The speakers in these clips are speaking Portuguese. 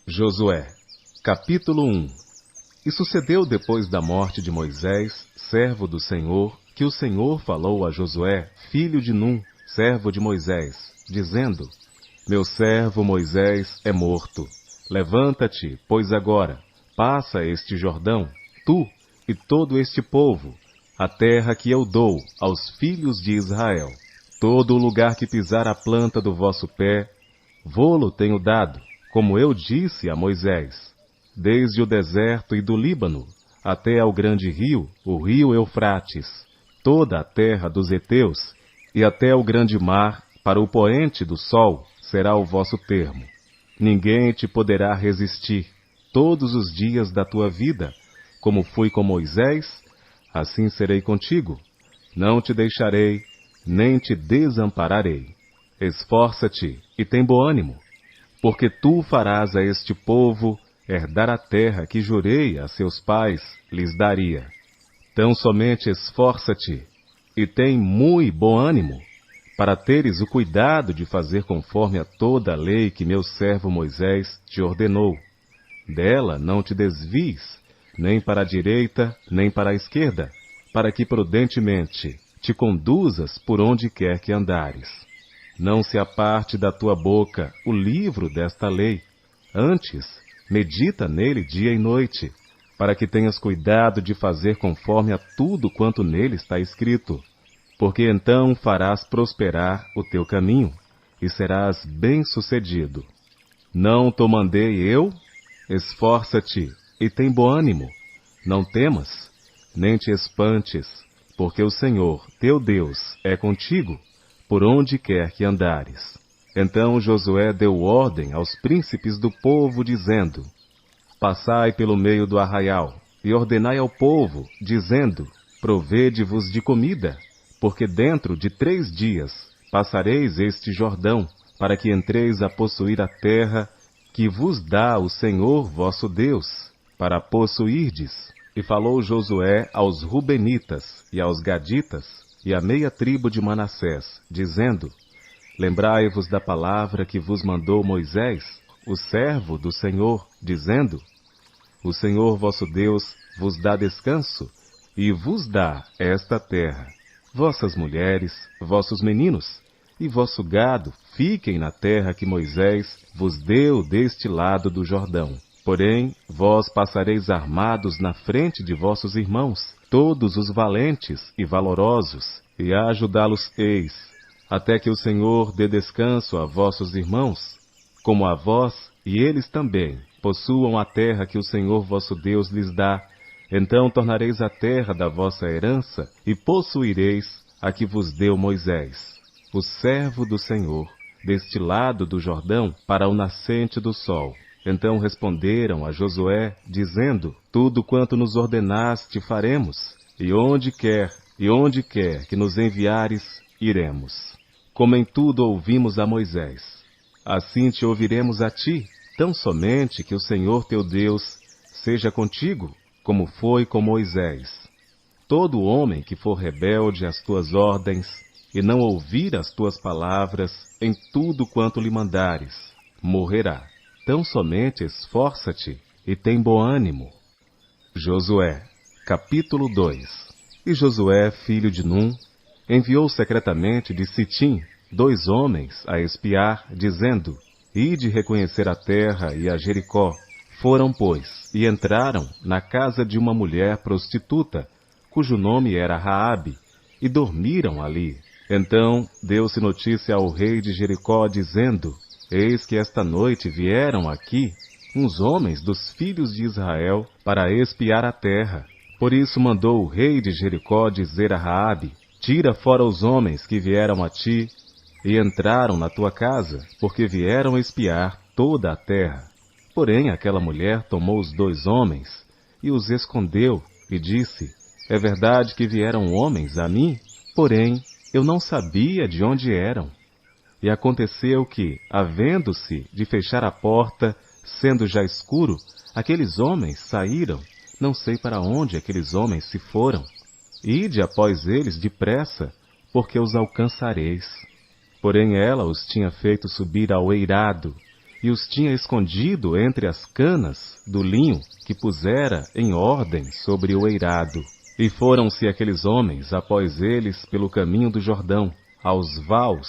Josué, capítulo 1. E sucedeu depois da morte de Moisés, servo do Senhor, que o Senhor falou a Josué, filho de Num, servo de Moisés, dizendo: Meu servo Moisés é morto. Levanta-te, pois agora, passa este Jordão, tu e todo este povo, a terra que eu dou aos filhos de Israel. Todo o lugar que pisar a planta do vosso pé, vô-lo tenho dado, como eu disse a Moisés, desde o deserto e do Líbano, até ao grande rio, o rio Eufrates, toda a terra dos heteus, e até o grande mar, para o poente do sol, será o vosso termo. Ninguém te poderá resistir, todos os dias da tua vida, como fui com Moisés, assim serei contigo. Não te deixarei, nem te desampararei. Esforça-te e tem bom ânimo, porque tu farás a este povo herdar a terra que jurei a seus pais lhes daria. Tão somente esforça-te e tem muito bom ânimo, para teres o cuidado de fazer conforme a toda a lei que meu servo Moisés te ordenou. Dela não te desvies, nem para a direita, nem para a esquerda, para que prudentemente te conduzas por onde quer que andares. Não se aparte da tua boca o livro desta lei. Antes, medita nele dia e noite, para que tenhas cuidado de fazer conforme a tudo quanto nele está escrito. Porque então farás prosperar o teu caminho, e serás bem-sucedido. Não te mandei eu? Esforça-te e tem bom ânimo. Não temas, nem te espantes, porque o Senhor, teu Deus, é contigo, por onde quer que andares. Então Josué deu ordem aos príncipes do povo, dizendo: Passai pelo meio do arraial, e ordenai ao povo, dizendo: Provede-vos de comida, porque dentro de 3 dias passareis este Jordão, para que entreis a possuir a terra que vos dá o Senhor vosso Deus, para a possuirdes. E falou Josué aos Rubenitas e aos Gaditas, e a meia tribo de Manassés, dizendo: Lembrai-vos da palavra que vos mandou Moisés, o servo do Senhor, dizendo: O Senhor vosso Deus vos dá descanso, e vos dá esta terra. Vossas mulheres, vossos meninos, e vosso gado fiquem na terra que Moisés vos deu deste lado do Jordão. Porém, vós passareis armados na frente de vossos irmãos, todos os valentes e valorosos, e a ajudá-los-eis, até que o Senhor dê descanso a vossos irmãos, como a vós, e eles também possuam a terra que o Senhor vosso Deus lhes dá. Então tornareis a terra da vossa herança, e possuireis a que vos deu Moisés, o servo do Senhor, deste lado do Jordão, para o nascente do sol. Então responderam a Josué, dizendo: Tudo quanto nos ordenaste faremos, e onde quer que nos enviares, iremos. Como em tudo ouvimos a Moisés, assim te ouviremos a ti, tão somente que o Senhor teu Deus seja contigo, como foi com Moisés. Todo homem que for rebelde às tuas ordens, e não ouvir as tuas palavras em tudo quanto lhe mandares, morrerá. Tão somente esforça-te e tem bom ânimo. Josué, capítulo 2. E Josué, filho de Num, enviou secretamente de Sitim 2 homens a espiar, dizendo: Ide reconhecer a terra e a Jericó. Foram, pois, e entraram na casa de uma mulher prostituta, cujo nome era Raabe, e dormiram ali. Então deu-se notícia ao rei de Jericó, dizendo: Eis que esta noite vieram aqui uns homens dos filhos de Israel para espiar a terra. Por isso mandou o rei de Jericó dizer a Raabe: Tira fora os homens que vieram a ti e entraram na tua casa, porque vieram espiar toda a terra. Porém aquela mulher tomou os 2 homens e os escondeu, e disse: É verdade que vieram homens a mim, porém eu não sabia de onde eram. E aconteceu que, havendo-se de fechar a porta, sendo já escuro, aqueles homens saíram, não sei para onde aqueles homens se foram. Ide após eles depressa, porque os alcançareis. Porém ela os tinha feito subir ao eirado, e os tinha escondido entre as canas do linho que pusera em ordem sobre o eirado. E foram-se aqueles homens após eles pelo caminho do Jordão, aos vaus,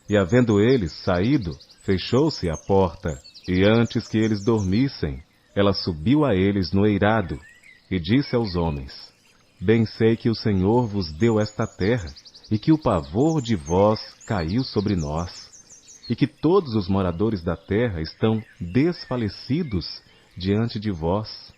e havendo eles saído, fechou-se a porta, e antes que eles dormissem, ela subiu a eles no eirado, e disse aos homens: Bem sei que o Senhor vos deu esta terra, e que o pavor de vós caiu sobre nós, e que todos os moradores da terra estão desfalecidos diante de vós.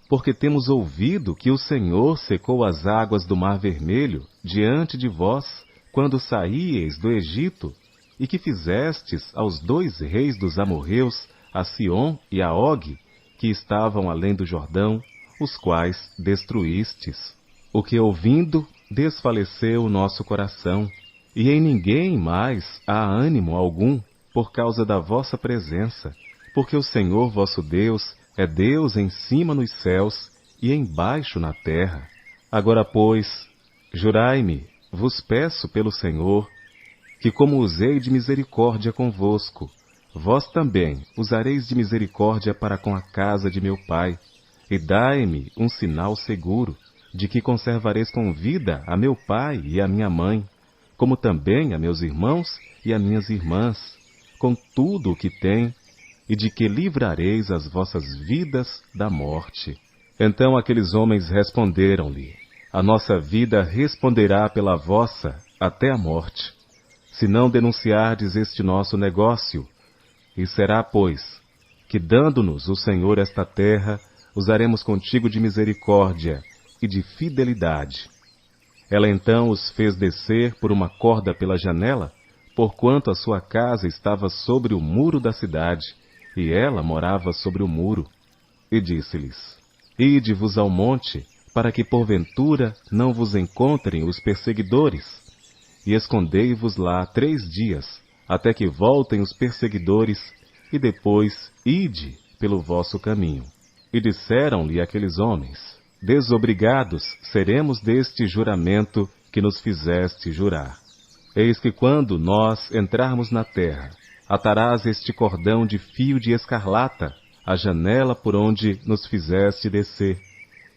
Porque temos ouvido que o Senhor secou as águas do Mar Vermelho diante de vós, quando saíeis do Egito, e que fizestes aos 2 reis dos amorreus, a Sion e a Og, que estavam além do Jordão, os quais destruístes. O que ouvindo, desfaleceu o nosso coração, e em ninguém mais há ânimo algum, por causa da vossa presença, porque o Senhor vosso Deus é Deus em cima nos céus e embaixo na terra. Agora, pois, jurai-me, vos peço pelo Senhor, que como usei de misericórdia convosco, vós também usareis de misericórdia para com a casa de meu pai, e dai-me um sinal seguro, de que conservareis com vida a meu pai e a minha mãe, como também a meus irmãos e a minhas irmãs, com tudo o que tem, e de que livrareis as vossas vidas da morte. Então aqueles homens responderam-lhe: A nossa vida responderá pela vossa até a morte, se não denunciardes este nosso negócio. E será, pois, que dando-nos o Senhor esta terra, usaremos contigo de misericórdia e de fidelidade. Ela então os fez descer por uma corda pela janela, porquanto a sua casa estava sobre o muro da cidade, e ela morava sobre o muro. E disse-lhes: Ide-vos ao monte, para que porventura não vos encontrem os perseguidores, e escondei-vos lá 3 dias, até que voltem os perseguidores, e depois ide pelo vosso caminho. E disseram-lhe aqueles homens: Desobrigados seremos deste juramento que nos fizeste jurar. Eis que quando nós entrarmos na terra, atarás este cordão de fio de escarlata à janela por onde nos fizeste descer,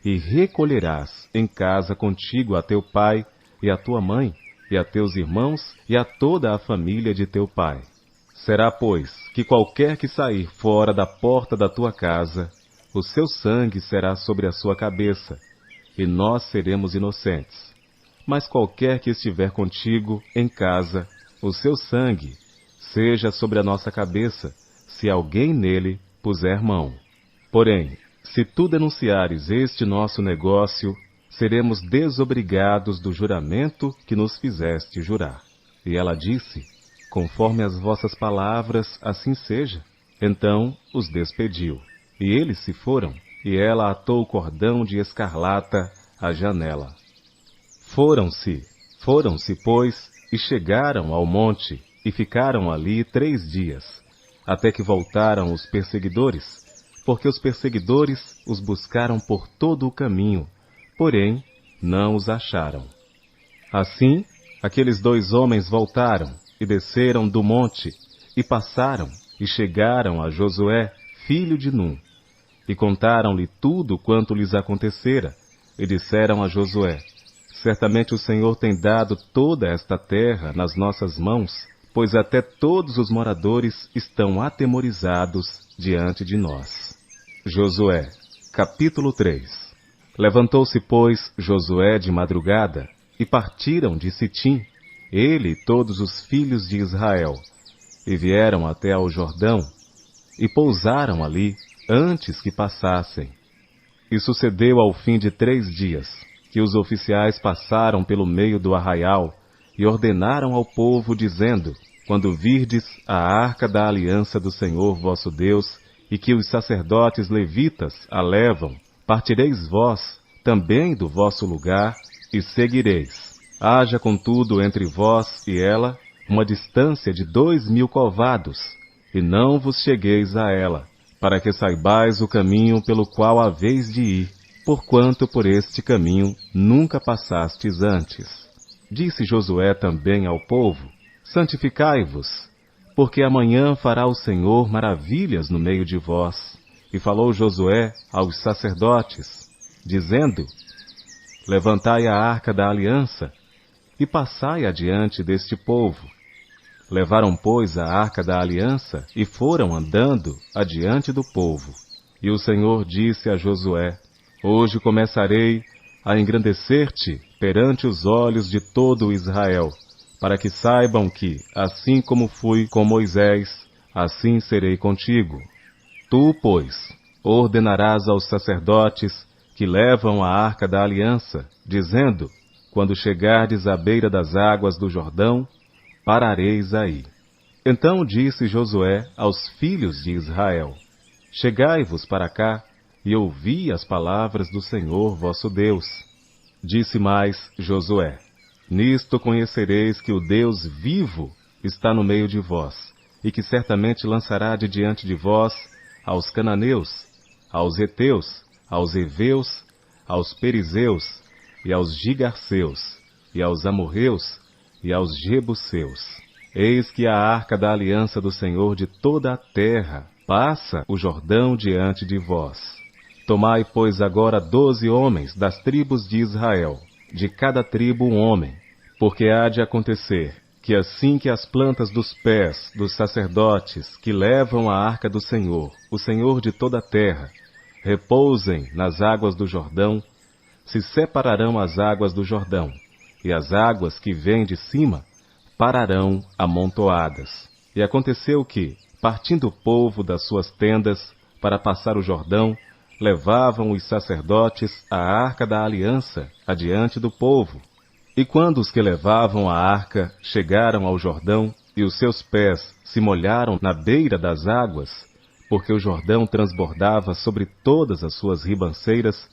e recolherás em casa contigo a teu pai e a tua mãe, e a teus irmãos e a toda a família de teu pai. Será, pois, que qualquer que sair fora da porta da tua casa, o seu sangue será sobre a sua cabeça, e nós seremos inocentes. Mas qualquer que estiver contigo em casa, o seu sangue seja sobre a nossa cabeça, se alguém nele puser mão. Porém, se tu denunciares este nosso negócio, seremos desobrigados do juramento que nos fizeste jurar. E ela disse: Conforme as vossas palavras, assim seja. Então os despediu. E eles se foram, e ela atou o cordão de escarlata à janela. Foram-se, pois, e chegaram ao monte, e ficaram ali 3 dias, até que voltaram os perseguidores, porque os perseguidores os buscaram por todo o caminho, porém não os acharam. Assim, aqueles 2 homens voltaram, e desceram do monte, e passaram, e chegaram a Josué, filho de Num, e contaram-lhe tudo quanto lhes acontecera, e disseram a Josué: Certamente o Senhor tem dado toda esta terra nas nossas mãos, pois até todos os moradores estão atemorizados diante de nós. Josué, capítulo 3. Levantou-se, pois, Josué de madrugada, e partiram de Sitim, ele e todos os filhos de Israel, e vieram até ao Jordão, e pousaram ali, antes que passassem. E sucedeu ao fim de 3 dias, que os oficiais passaram pelo meio do arraial, e ordenaram ao povo, dizendo: Quando virdes a arca da aliança do Senhor vosso Deus, e que os sacerdotes levitas a levam, partireis vós também do vosso lugar, e seguireis. Haja, contudo, entre vós e ela uma distância de 2.000 covados, e não vos chegueis a ela, para que saibais o caminho pelo qual haveis de ir, porquanto por este caminho nunca passastes antes. Disse Josué também ao povo: santificai-vos, porque amanhã fará o Senhor maravilhas no meio de vós. E falou Josué aos sacerdotes, dizendo: levantai a arca da aliança, e passai adiante deste povo. Levaram, pois, a arca da aliança, e foram andando adiante do povo. E o Senhor disse a Josué: hoje começarei a engrandecer-te perante os olhos de todo o Israel, para que saibam que, assim como fui com Moisés, assim serei contigo. Tu, pois, ordenarás aos sacerdotes que levam a arca da aliança, dizendo: quando chegardes à beira das águas do Jordão, parareis aí. Então disse Josué aos filhos de Israel: chegai-vos para cá, e ouvi as palavras do Senhor vosso Deus. Disse mais Josué: nisto conhecereis que o Deus vivo está no meio de vós, e que certamente lançará de diante de vós aos cananeus, aos heteus, aos heveus, aos perizeus, e aos gigarceus, e aos amorreus, e aos jebuseus. Eis que a arca da aliança do Senhor de toda a terra passa o Jordão diante de vós. Tomai, pois, agora 12 homens das tribos de Israel, de cada tribo um homem, porque há de acontecer que assim que as plantas dos pés dos sacerdotes que levam a arca do Senhor, o Senhor de toda a terra, repousem nas águas do Jordão, se separarão as águas do Jordão, e as águas que vêm de cima pararão amontoadas. E aconteceu que, partindo o povo das suas tendas para passar o Jordão, levavam os sacerdotes a arca da aliança adiante do povo. E quando os que levavam a arca chegaram ao Jordão, e os seus pés se molharam na beira das águas, porque o Jordão transbordava sobre todas as suas ribanceiras,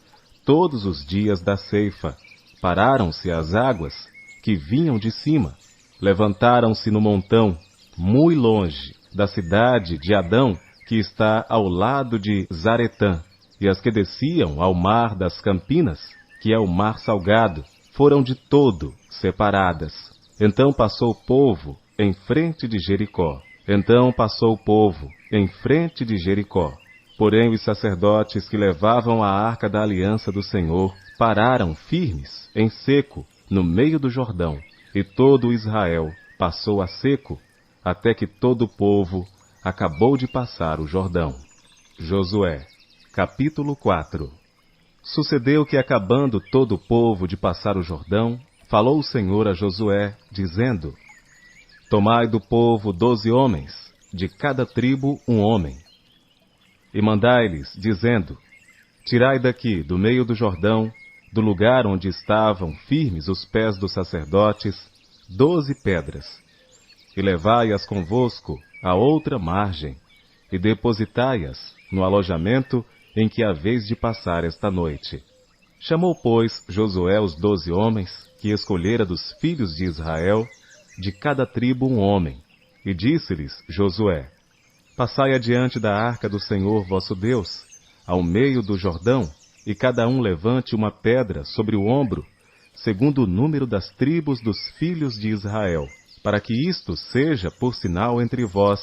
todos os dias da ceifa, pararam-se as águas que vinham de cima. Levantaram-se no montão, muito longe da cidade de Adão, que está ao lado de Zaretã, e as que desciam ao mar das Campinas, que é o mar salgado, foram de todo separadas. Então passou o povo em frente de Jericó. Porém os sacerdotes que levavam a arca da aliança do Senhor pararam firmes, em seco, no meio do Jordão, e todo Israel passou a seco, até que todo o povo acabou de passar o Jordão. Josué, capítulo 4. Sucedeu que, acabando todo o povo de passar o Jordão, falou o Senhor a Josué, dizendo: tomai do povo 12 homens, de cada tribo um homem, e mandai-lhes, dizendo: tirai daqui, do meio do Jordão, do lugar onde estavam firmes os pés dos sacerdotes, 12 pedras, e levai-as convosco à outra margem, e depositai-as no alojamento em que haveis de passar esta noite. Chamou, pois, Josué os 12 homens, que escolhera dos filhos de Israel, de cada tribo um homem, e disse-lhes Josué: passai adiante da arca do Senhor vosso Deus, ao meio do Jordão, e cada um levante uma pedra sobre o ombro, segundo o número das tribos dos filhos de Israel, para que isto seja por sinal entre vós.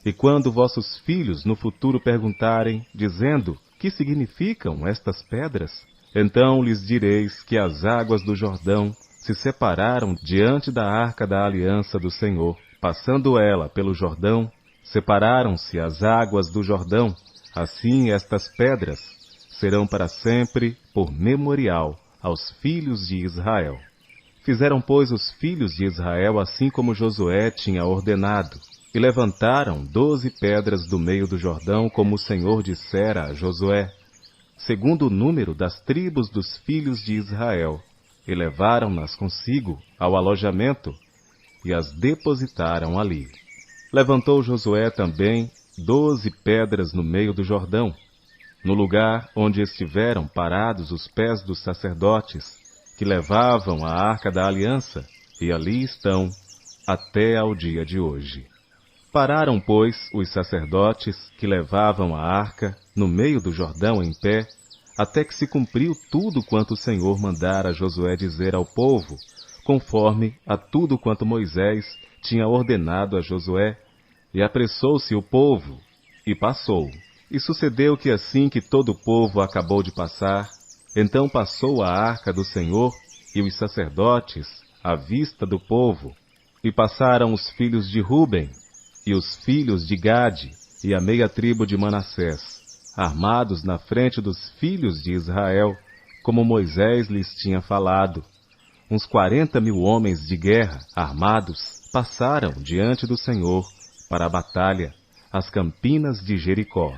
E quando vossos filhos no futuro perguntarem, dizendo: que significam estas pedras? Então lhes direis que as águas do Jordão se separaram diante da arca da aliança do Senhor. Passando ela pelo Jordão, separaram-se as águas do Jordão. Assim estas pedras serão para sempre por memorial aos filhos de Israel. Fizeram, pois, os filhos de Israel assim como Josué tinha ordenado, e levantaram 12 pedras do meio do Jordão, como o Senhor dissera a Josué, segundo o número das tribos dos filhos de Israel, e levaram-nas consigo ao alojamento, e as depositaram ali. Levantou Josué também 12 pedras no meio do Jordão, no lugar onde estiveram parados os pés dos sacerdotes, que levavam a arca da aliança, e ali estão até ao dia de hoje. Pararam, pois, os sacerdotes que levavam a arca no meio do Jordão em pé, até que se cumpriu tudo quanto o Senhor mandara Josué dizer ao povo, conforme a tudo quanto Moisés tinha ordenado a Josué. E apressou-se o povo, e passou. E sucedeu que assim que todo o povo acabou de passar, então passou a arca do Senhor e os sacerdotes à vista do povo. E passaram os filhos de Ruben, e os filhos de Gade, e a meia tribo de Manassés, armados na frente dos filhos de Israel, como Moisés lhes tinha falado. Uns 40.000 homens de guerra, armados, passaram diante do Senhor para a batalha, às campinas de Jericó.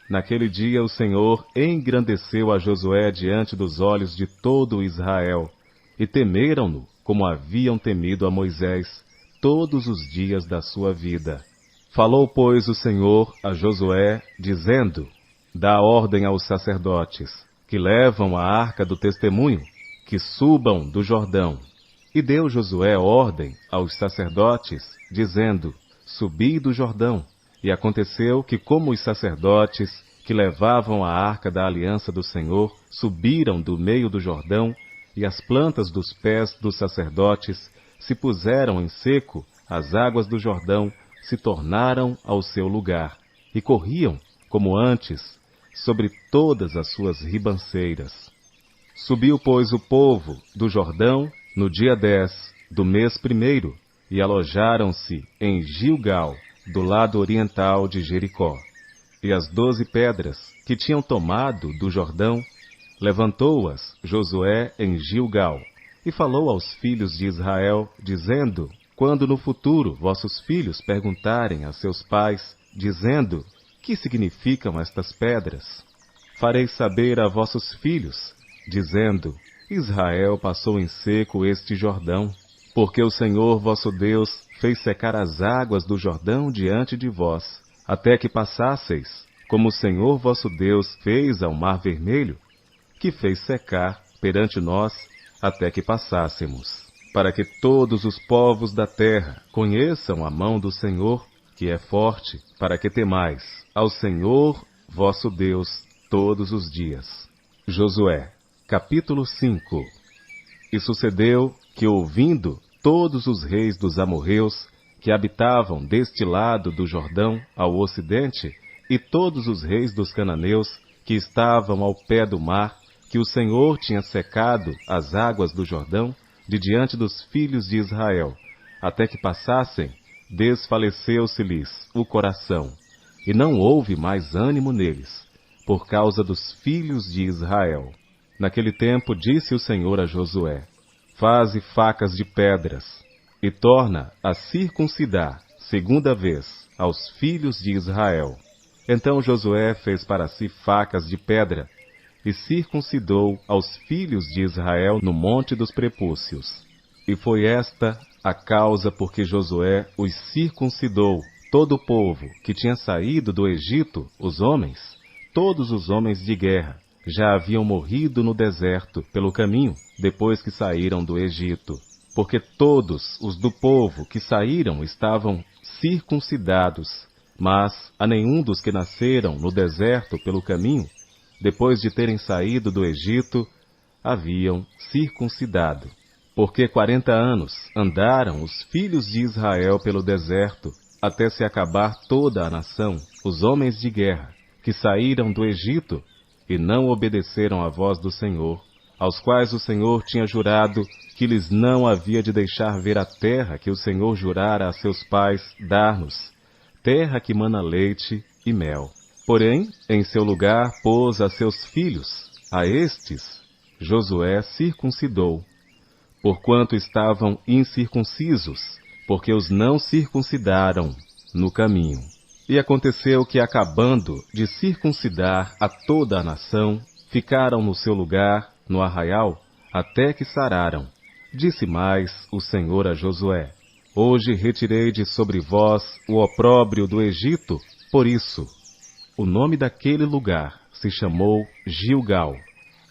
Naquele dia o Senhor engrandeceu a Josué diante dos olhos de todo Israel, e temeram-no como haviam temido a Moisés todos os dias da sua vida. Falou, pois, o Senhor a Josué, dizendo: Dá ordem aos sacerdotes, que levam a arca do testemunho, que subam do Jordão. E deu Josué ordem aos sacerdotes, dizendo: Subi do Jordão. E aconteceu que, como os sacerdotes que levavam a arca da aliança do Senhor subiram do meio do Jordão, e as plantas dos pés dos sacerdotes se puseram em seco, as águas do Jordão se tornaram ao seu lugar, e corriam, como antes, sobre todas as suas ribanceiras. Subiu, pois, o povo do Jordão no dia 10 do mês 1º, e alojaram-se em Gilgal, do lado oriental de Jericó. E as 12 pedras que tinham tomado do Jordão, levantou-as Josué em Gilgal, e falou aos filhos de Israel, dizendo: Quando no futuro vossos filhos perguntarem a seus pais, dizendo: Que significam estas pedras? Fareis saber a vossos filhos, dizendo: Israel passou em seco este Jordão, porque o Senhor vosso Deus fez secar as águas do Jordão diante de vós, até que passasseis, como o Senhor vosso Deus fez ao Mar Vermelho, que fez secar perante nós, até que passássemos, para que todos os povos da terra conheçam a mão do Senhor, que é forte, para que temais ao Senhor vosso Deus todos os dias. Josué, capítulo 5. E sucedeu que, ouvindo todos os reis dos amorreus, que habitavam deste lado do Jordão ao ocidente, e todos os reis dos cananeus, que estavam ao pé do mar, que o Senhor tinha secado as águas do Jordão, de diante dos filhos de Israel, até que passassem, desfaleceu-se-lhes o coração, e não houve mais ânimo neles, por causa dos filhos de Israel. Naquele tempo disse o Senhor a Josué: Faze facas de pedras, e torna a circuncidar, segunda vez, aos filhos de Israel. Então Josué fez para si facas de pedra, e circuncidou aos filhos de Israel no monte dos prepúcios. E foi esta a causa por que Josué os circuncidou, todo o povo que tinha saído do Egito, os homens, todos os homens de guerra, já haviam morrido no deserto pelo caminho, depois que saíram do Egito, porque todos os do povo que saíram estavam circuncidados, mas a nenhum dos que nasceram no deserto pelo caminho, depois de terem saído do Egito, haviam circuncidado. Porque 40 anos andaram os filhos de Israel pelo deserto, até se acabar toda a nação, os homens de guerra, que saíram do Egito, e não obedeceram à voz do Senhor, aos quais o Senhor tinha jurado que lhes não havia de deixar ver a terra que o Senhor jurara a seus pais dar-nos, terra que mana leite e mel. Porém, em seu lugar pôs a seus filhos, a estes Josué circuncidou, porquanto estavam incircuncisos, porque os não circuncidaram no caminho. E aconteceu que, acabando de circuncidar a toda a nação, ficaram no seu lugar, no arraial, até que sararam. Disse mais o Senhor a Josué: Hoje retirei de sobre vós o opróbrio do Egito, por isso o nome daquele lugar se chamou Gilgal,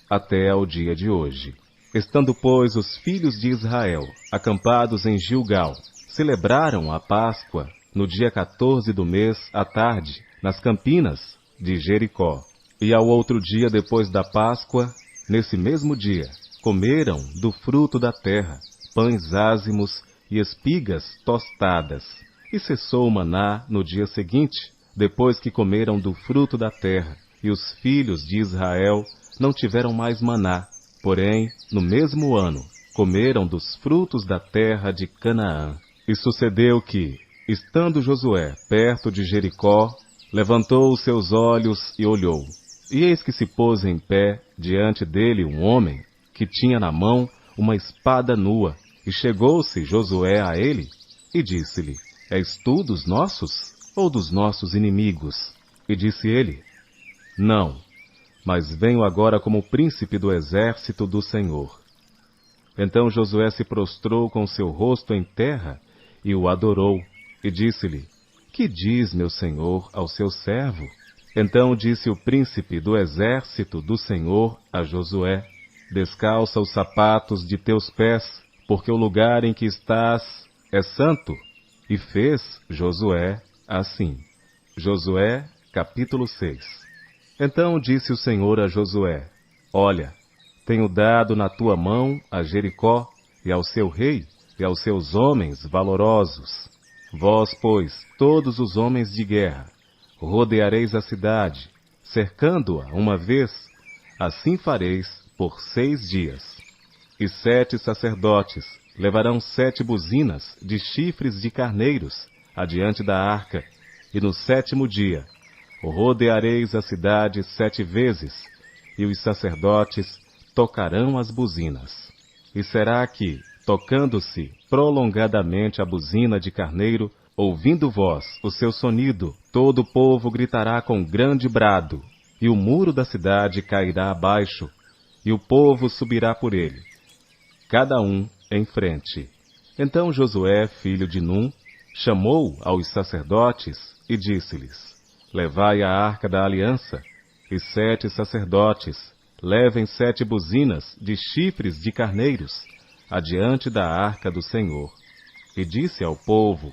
até ao dia de hoje. Estando, pois, os filhos de Israel acampados em Gilgal, celebraram a Páscoa no dia 14 do mês, à tarde, nas campinas de Jericó. E ao outro dia depois da Páscoa, nesse mesmo dia, comeram do fruto da terra, pães ázimos e espigas tostadas. E cessou o maná no dia seguinte, depois que comeram do fruto da terra, e os filhos de Israel não tiveram mais maná. Porém, no mesmo ano, comeram dos frutos da terra de Canaã. E sucedeu que, estando Josué perto de Jericó, levantou os seus olhos e olhou. E eis que se pôs em pé diante dele um homem, que tinha na mão uma espada nua. E chegou-se Josué a ele, e disse-lhe: És tu dos nossos, ou dos nossos inimigos? E disse ele: Não, mas venho agora como príncipe do exército do Senhor. Então Josué se prostrou com seu rosto em terra, e o adorou, e disse-lhe: Que diz meu senhor ao seu servo? Então disse o príncipe do exército do Senhor a Josué: Descalça os sapatos de teus pés, porque o lugar em que estás é santo. E fez Josué assim. Josué, capítulo 6. Então disse o Senhor a Josué: Olha, tenho dado na tua mão a Jericó, e ao seu rei, e aos seus homens valorosos. Vós, pois, todos os homens de guerra, rodeareis a cidade, cercando-a uma vez. Assim fareis por 6 dias. E 7 sacerdotes levarão 7 buzinas de chifres de carneiros adiante da arca, e no 7º dia rodeareis a cidade 7 vezes, e os sacerdotes tocarão as buzinas. E será que, tocando-se prolongadamente a buzina de carneiro, ouvindo vós o seu sonido, todo o povo gritará com grande brado, e o muro da cidade cairá abaixo, e o povo subirá por ele, cada um em frente. Então Josué, filho de Num, chamou aos sacerdotes e disse-lhes: Levai a arca da aliança, e 7 sacerdotes levem 7 buzinas de chifres de carneiros adiante da arca do Senhor. E disse ao povo: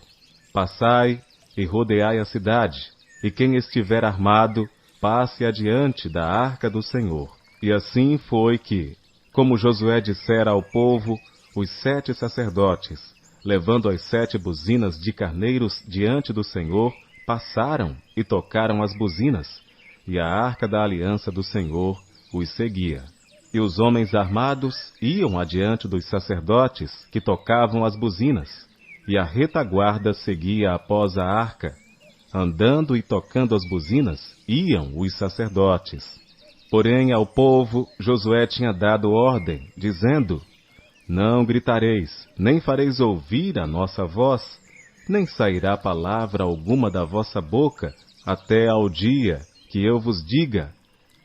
Passai e rodeai a cidade, e quem estiver armado, passe adiante da arca do Senhor. E assim foi que, como Josué dissera ao povo, os 7 sacerdotes, levando as 7 buzinas de carneiros diante do Senhor, passaram e tocaram as buzinas, e a arca da aliança do Senhor os seguia. E os homens armados iam adiante dos sacerdotes que tocavam as buzinas, e a retaguarda seguia após a arca. Andando e tocando as buzinas, iam os sacerdotes. Porém, ao povo, Josué tinha dado ordem, dizendo: Não gritareis, nem fareis ouvir a nossa voz, nem sairá palavra alguma da vossa boca, até ao dia que eu vos diga: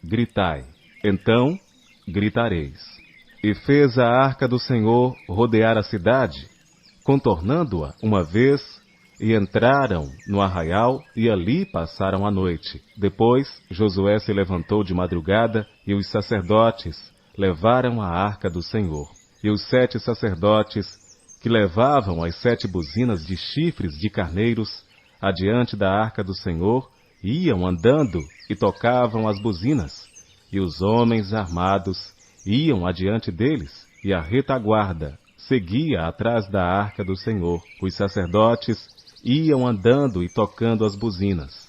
gritai. Então gritareis. E fez a arca do Senhor rodear a cidade, contornando-a uma vez, e entraram no arraial, e ali passaram a noite. Depois Josué se levantou de madrugada, e os sacerdotes levaram a arca do Senhor. E os 7 sacerdotes, que levavam as 7 buzinas de chifres de carneiros adiante da arca do Senhor, iam andando e tocavam as buzinas, e os homens armados iam adiante deles, e a retaguarda seguia atrás da arca do Senhor. Os sacerdotes iam andando e tocando as buzinas.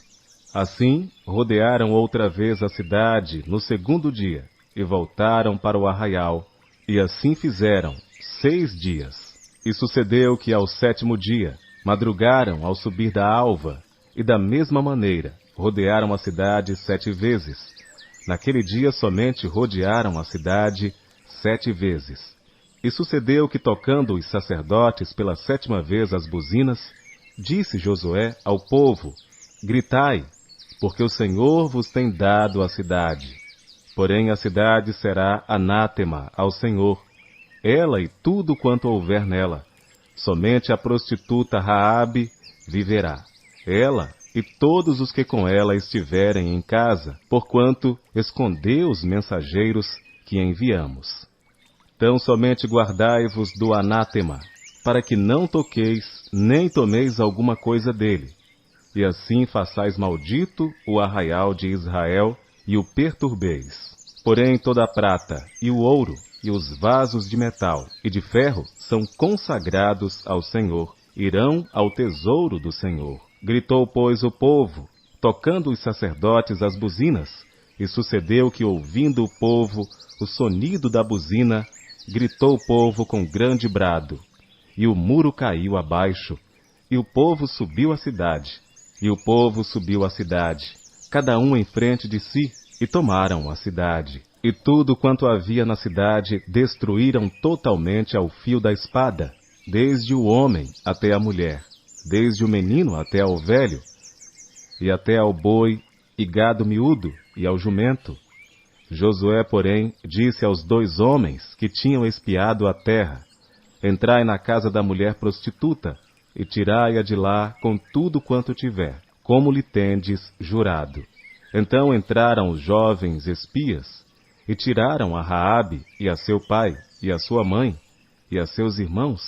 Assim, rodearam outra vez a cidade no 2º dia, e voltaram para o arraial, e assim fizeram 6 dias. E sucedeu que ao 7º dia, madrugaram ao subir da alva, e da mesma maneira, rodearam a cidade 7 vezes. Naquele dia somente rodearam a cidade 7 vezes. E sucedeu que, tocando os sacerdotes pela 7ª vez as buzinas, disse Josué ao povo: Gritai, porque o Senhor vos tem dado a cidade. Porém a cidade será anátema ao Senhor, ela e tudo quanto houver nela. Somente a prostituta Raabe viverá, ela e todos os que com ela estiverem em casa, porquanto escondeu os mensageiros que enviamos. Então somente guardai-vos do anátema, para que não toqueis, nem tomeis alguma coisa dele, e assim façais maldito o arraial de Israel, e o perturbeis. Porém toda a prata, e o ouro, e os vasos de metal e de ferro são consagrados ao Senhor, irão ao tesouro do Senhor. Gritou, pois, o povo, tocando os sacerdotes as buzinas, e sucedeu que, ouvindo o povo o sonido da buzina, gritou o povo com grande brado, e o muro caiu abaixo, e o povo subiu à cidade, cada um em frente de si, e tomaram a cidade. E tudo quanto havia na cidade destruíram totalmente ao fio da espada, desde o homem até a mulher, desde o menino até ao velho, e até ao boi e gado miúdo, e ao jumento. Josué, porém, disse aos 2 homens que tinham espiado a terra: Entrai na casa da mulher prostituta, e tirai-a de lá com tudo quanto tiver, como lhe tendes jurado. Então entraram os jovens espias, e tiraram a Raabe, e a seu pai, e a sua mãe, e a seus irmãos,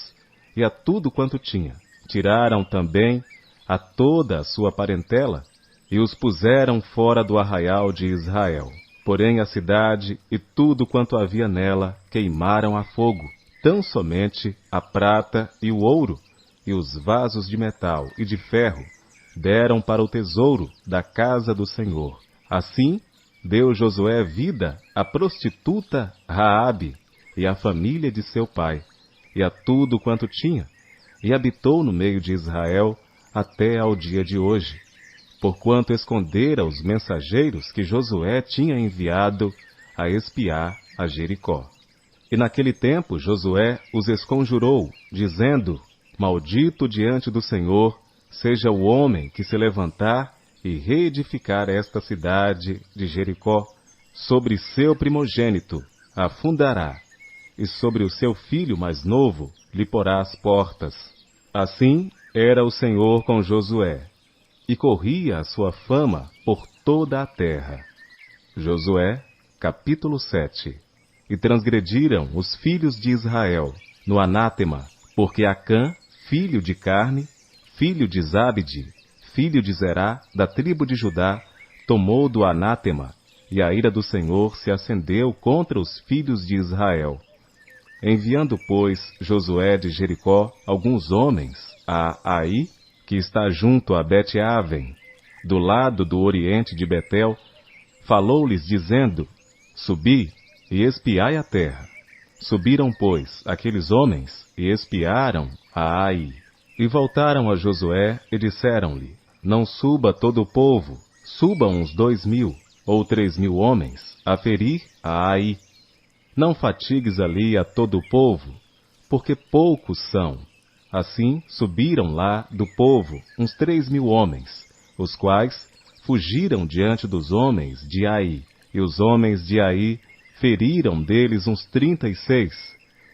e a tudo quanto tinha. Tiraram também a toda a sua parentela, e os puseram fora do arraial de Israel. Porém a cidade e tudo quanto havia nela queimaram a fogo, tão somente a prata e o ouro, e os vasos de metal e de ferro, deram para o tesouro da casa do Senhor. Assim, deu Josué vida à prostituta Raabe, e à família de seu pai, e a tudo quanto tinha, e habitou no meio de Israel até ao dia de hoje, porquanto escondera os mensageiros que Josué tinha enviado a espiar a Jericó. E naquele tempo Josué os esconjurou, dizendo: Maldito diante do Senhor seja o homem que se levantar e reedificar esta cidade de Jericó, sobre seu primogênito a fundará, e sobre o seu filho mais novo lhe porá as portas. Assim era o Senhor com Josué, e corria a sua fama por toda a terra. Josué, capítulo 7. E transgrediram os filhos de Israel no anátema, porque Acã, filho de Carne, filho de Zabde, filho de Zerá, da tribo de Judá, tomou do anátema, e a ira do Senhor se acendeu contra os filhos de Israel. Enviando, pois, Josué de Jericó alguns homens a Ai, que está junto a Bet-Aven, do lado do oriente de Betel, falou-lhes dizendo: Subi e espiai a terra. Subiram, pois, aqueles homens e espiaram a Ai. E voltaram a Josué e disseram-lhe: Não suba todo o povo, subam uns 2.000 ou 3.000 homens a ferir a Ai. Não fatigues ali a todo o povo, porque poucos são. Assim subiram lá do povo uns 3.000 homens, os quais fugiram diante dos homens de Ai. E os homens de Ai feriram deles uns 36,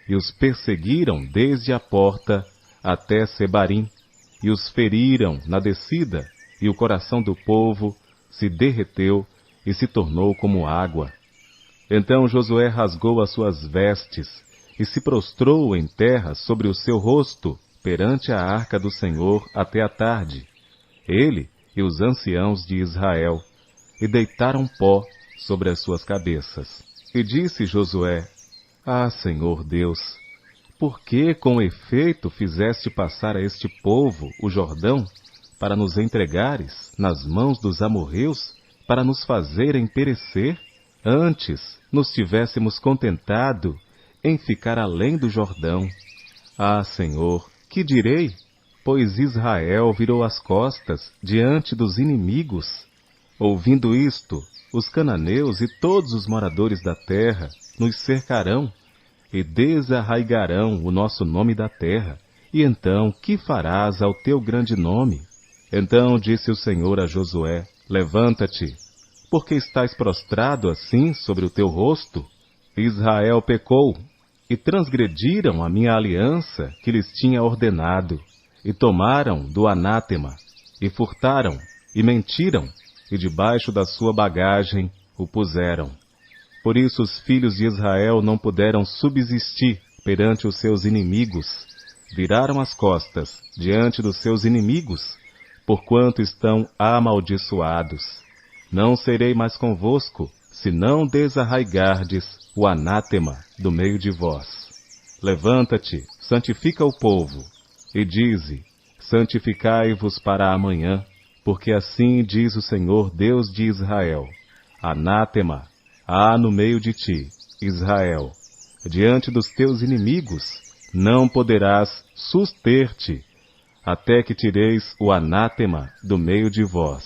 e os perseguiram desde a porta até Sebarim, e os feriram na descida, e o coração do povo se derreteu e se tornou como água. Então Josué rasgou as suas vestes, e se prostrou em terra sobre o seu rosto, perante a arca do Senhor até a tarde, ele e os anciãos de Israel, e deitaram pó sobre as suas cabeças. E disse Josué: Ah, Senhor Deus, por que com efeito fizeste passar a este povo o Jordão, para nos entregares nas mãos dos amorreus, para nos fazerem perecer? Antes nos tivéssemos contentado em ficar além do Jordão. Ah, Senhor, que direi? Pois Israel virou as costas diante dos inimigos. Ouvindo isto, os cananeus e todos os moradores da terra nos cercarão e desarraigarão o nosso nome da terra. E então, que farás ao teu grande nome? Então disse o Senhor a Josué: Levanta-te, porque estás prostrado assim sobre o teu rosto? Israel pecou, e transgrediram a minha aliança que lhes tinha ordenado, e tomaram do anátema, e furtaram, e mentiram, e debaixo da sua bagagem o puseram. Por isso os filhos de Israel não puderam subsistir perante os seus inimigos, viraram as costas diante dos seus inimigos, porquanto estão amaldiçoados. Não serei mais convosco, se não desarraigardes o anátema do meio de vós. Levanta-te, santifica o povo, e dize, santificai-vos para amanhã, porque assim diz o Senhor Deus de Israel, anátema há no meio de ti, Israel, diante dos teus inimigos, não poderás suster-te, até que tireis o anátema do meio de vós.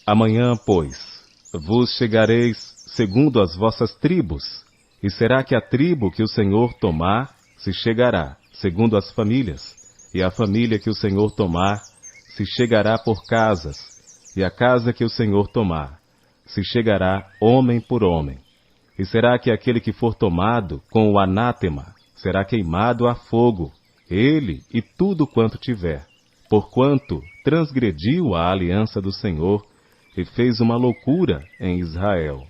Amanhã, pois, vos chegareis segundo as vossas tribos, e será que a tribo que o Senhor tomar se chegará segundo as famílias, e a família que o Senhor tomar se chegará por casas, e a casa que o Senhor tomar se chegará homem por homem. E será que aquele que for tomado com o anátema será queimado a fogo, ele e tudo quanto tiver, porquanto transgrediu a aliança do Senhor e fez uma loucura em Israel.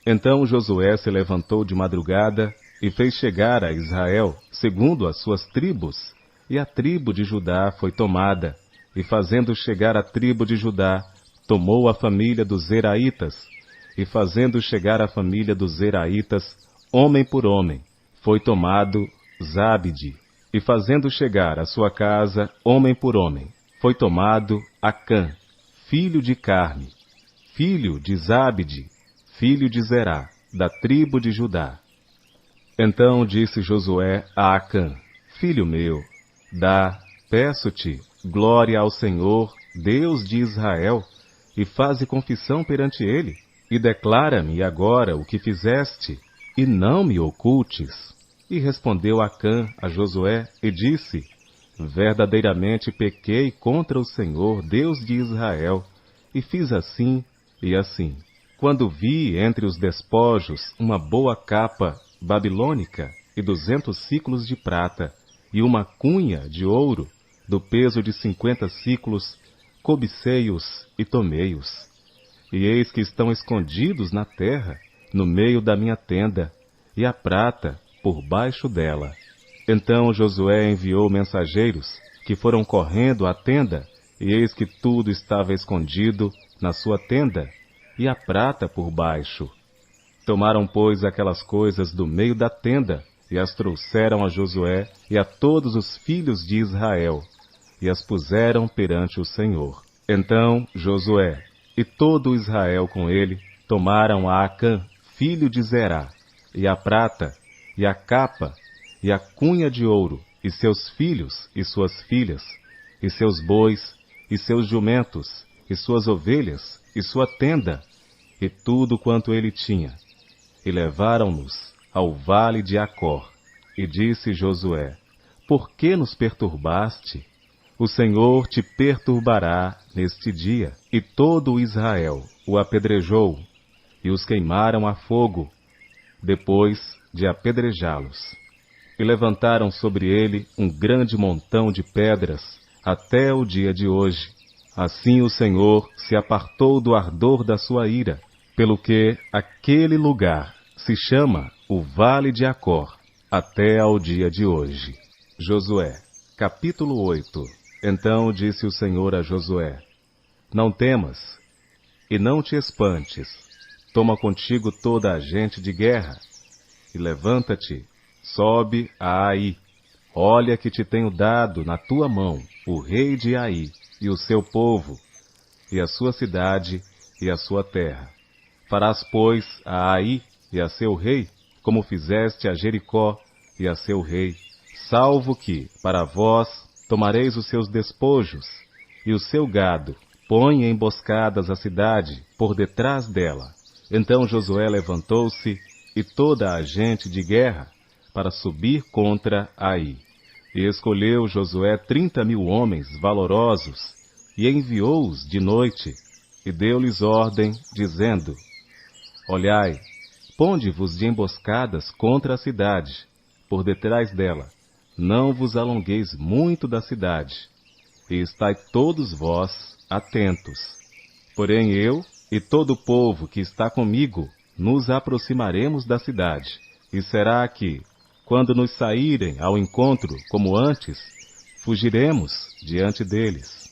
Então Josué se levantou de madrugada e fez chegar a Israel segundo as suas tribos, e a tribo de Judá foi tomada, e fazendo chegar a tribo de Judá, tomou a família dos Zeraitas, e fazendo chegar a família dos Zeraitas, homem por homem, foi tomado Zabde, e fazendo chegar a sua casa, homem por homem, foi tomado Acã, filho de Carme, filho de Zabde, filho de Zerá, da tribo de Judá. Então disse Josué a Acã, filho meu, peço-te, glória ao Senhor, Deus de Israel, e faze confissão perante ele, e declara-me agora o que fizeste, e não me ocultes. E respondeu Acã a Josué, e disse, verdadeiramente pequei contra o Senhor, Deus de Israel, e fiz assim e assim. Quando vi entre os despojos uma boa capa babilônica e 200 siclos de prata, e uma cunha de ouro, do peso de 50 siclos, cobicei-os e tomei-os. E eis que estão escondidos na terra, no meio da minha tenda, e a prata por baixo dela. Então Josué enviou mensageiros, que foram correndo à tenda, e eis que tudo estava escondido na sua tenda, e a prata por baixo. Tomaram, pois, aquelas coisas do meio da tenda, e as trouxeram a Josué e a todos os filhos de Israel, e as puseram perante o Senhor. Então Josué e todo Israel com ele tomaram a Acã, filho de Zerá, e a prata, e a capa, e a cunha de ouro, e seus filhos e suas filhas, e seus bois, e seus jumentos, e suas ovelhas, e sua tenda, e tudo quanto ele tinha, e levaram-nos ao vale de Acor. E disse Josué, por que nos perturbaste? O Senhor te perturbará neste dia. E todo o Israel o apedrejou, e os queimaram a fogo, depois de apedrejá-los. E levantaram sobre ele um grande montão de pedras, até o dia de hoje. Assim o Senhor se apartou do ardor da sua ira, pelo que aquele lugar se chama o Vale de Acor, até ao dia de hoje. Josué, capítulo 8. Então disse o Senhor a Josué, não temas, e não te espantes, toma contigo toda a gente de guerra, e levanta-te, sobe a Ai, olha que te tenho dado na tua mão o rei de Ai, e o seu povo, e a sua cidade, e a sua terra. Farás, pois, a Ai e a seu rei, como fizeste a Jericó e a seu rei, salvo que, para vós, tomareis os seus despojos, e o seu gado, põe emboscadas a cidade, por detrás dela. Então Josué levantou-se, e toda a gente de guerra, para subir contra Ai. E escolheu Josué 30.000 homens valorosos, e enviou-os de noite, e deu-lhes ordem, dizendo, olhai, ponde-vos de emboscadas contra a cidade, por detrás dela, não vos alongueis muito da cidade, e estai todos vós atentos. Porém eu e todo o povo que está comigo nos aproximaremos da cidade, e será que, quando nos saírem ao encontro como antes, fugiremos diante deles.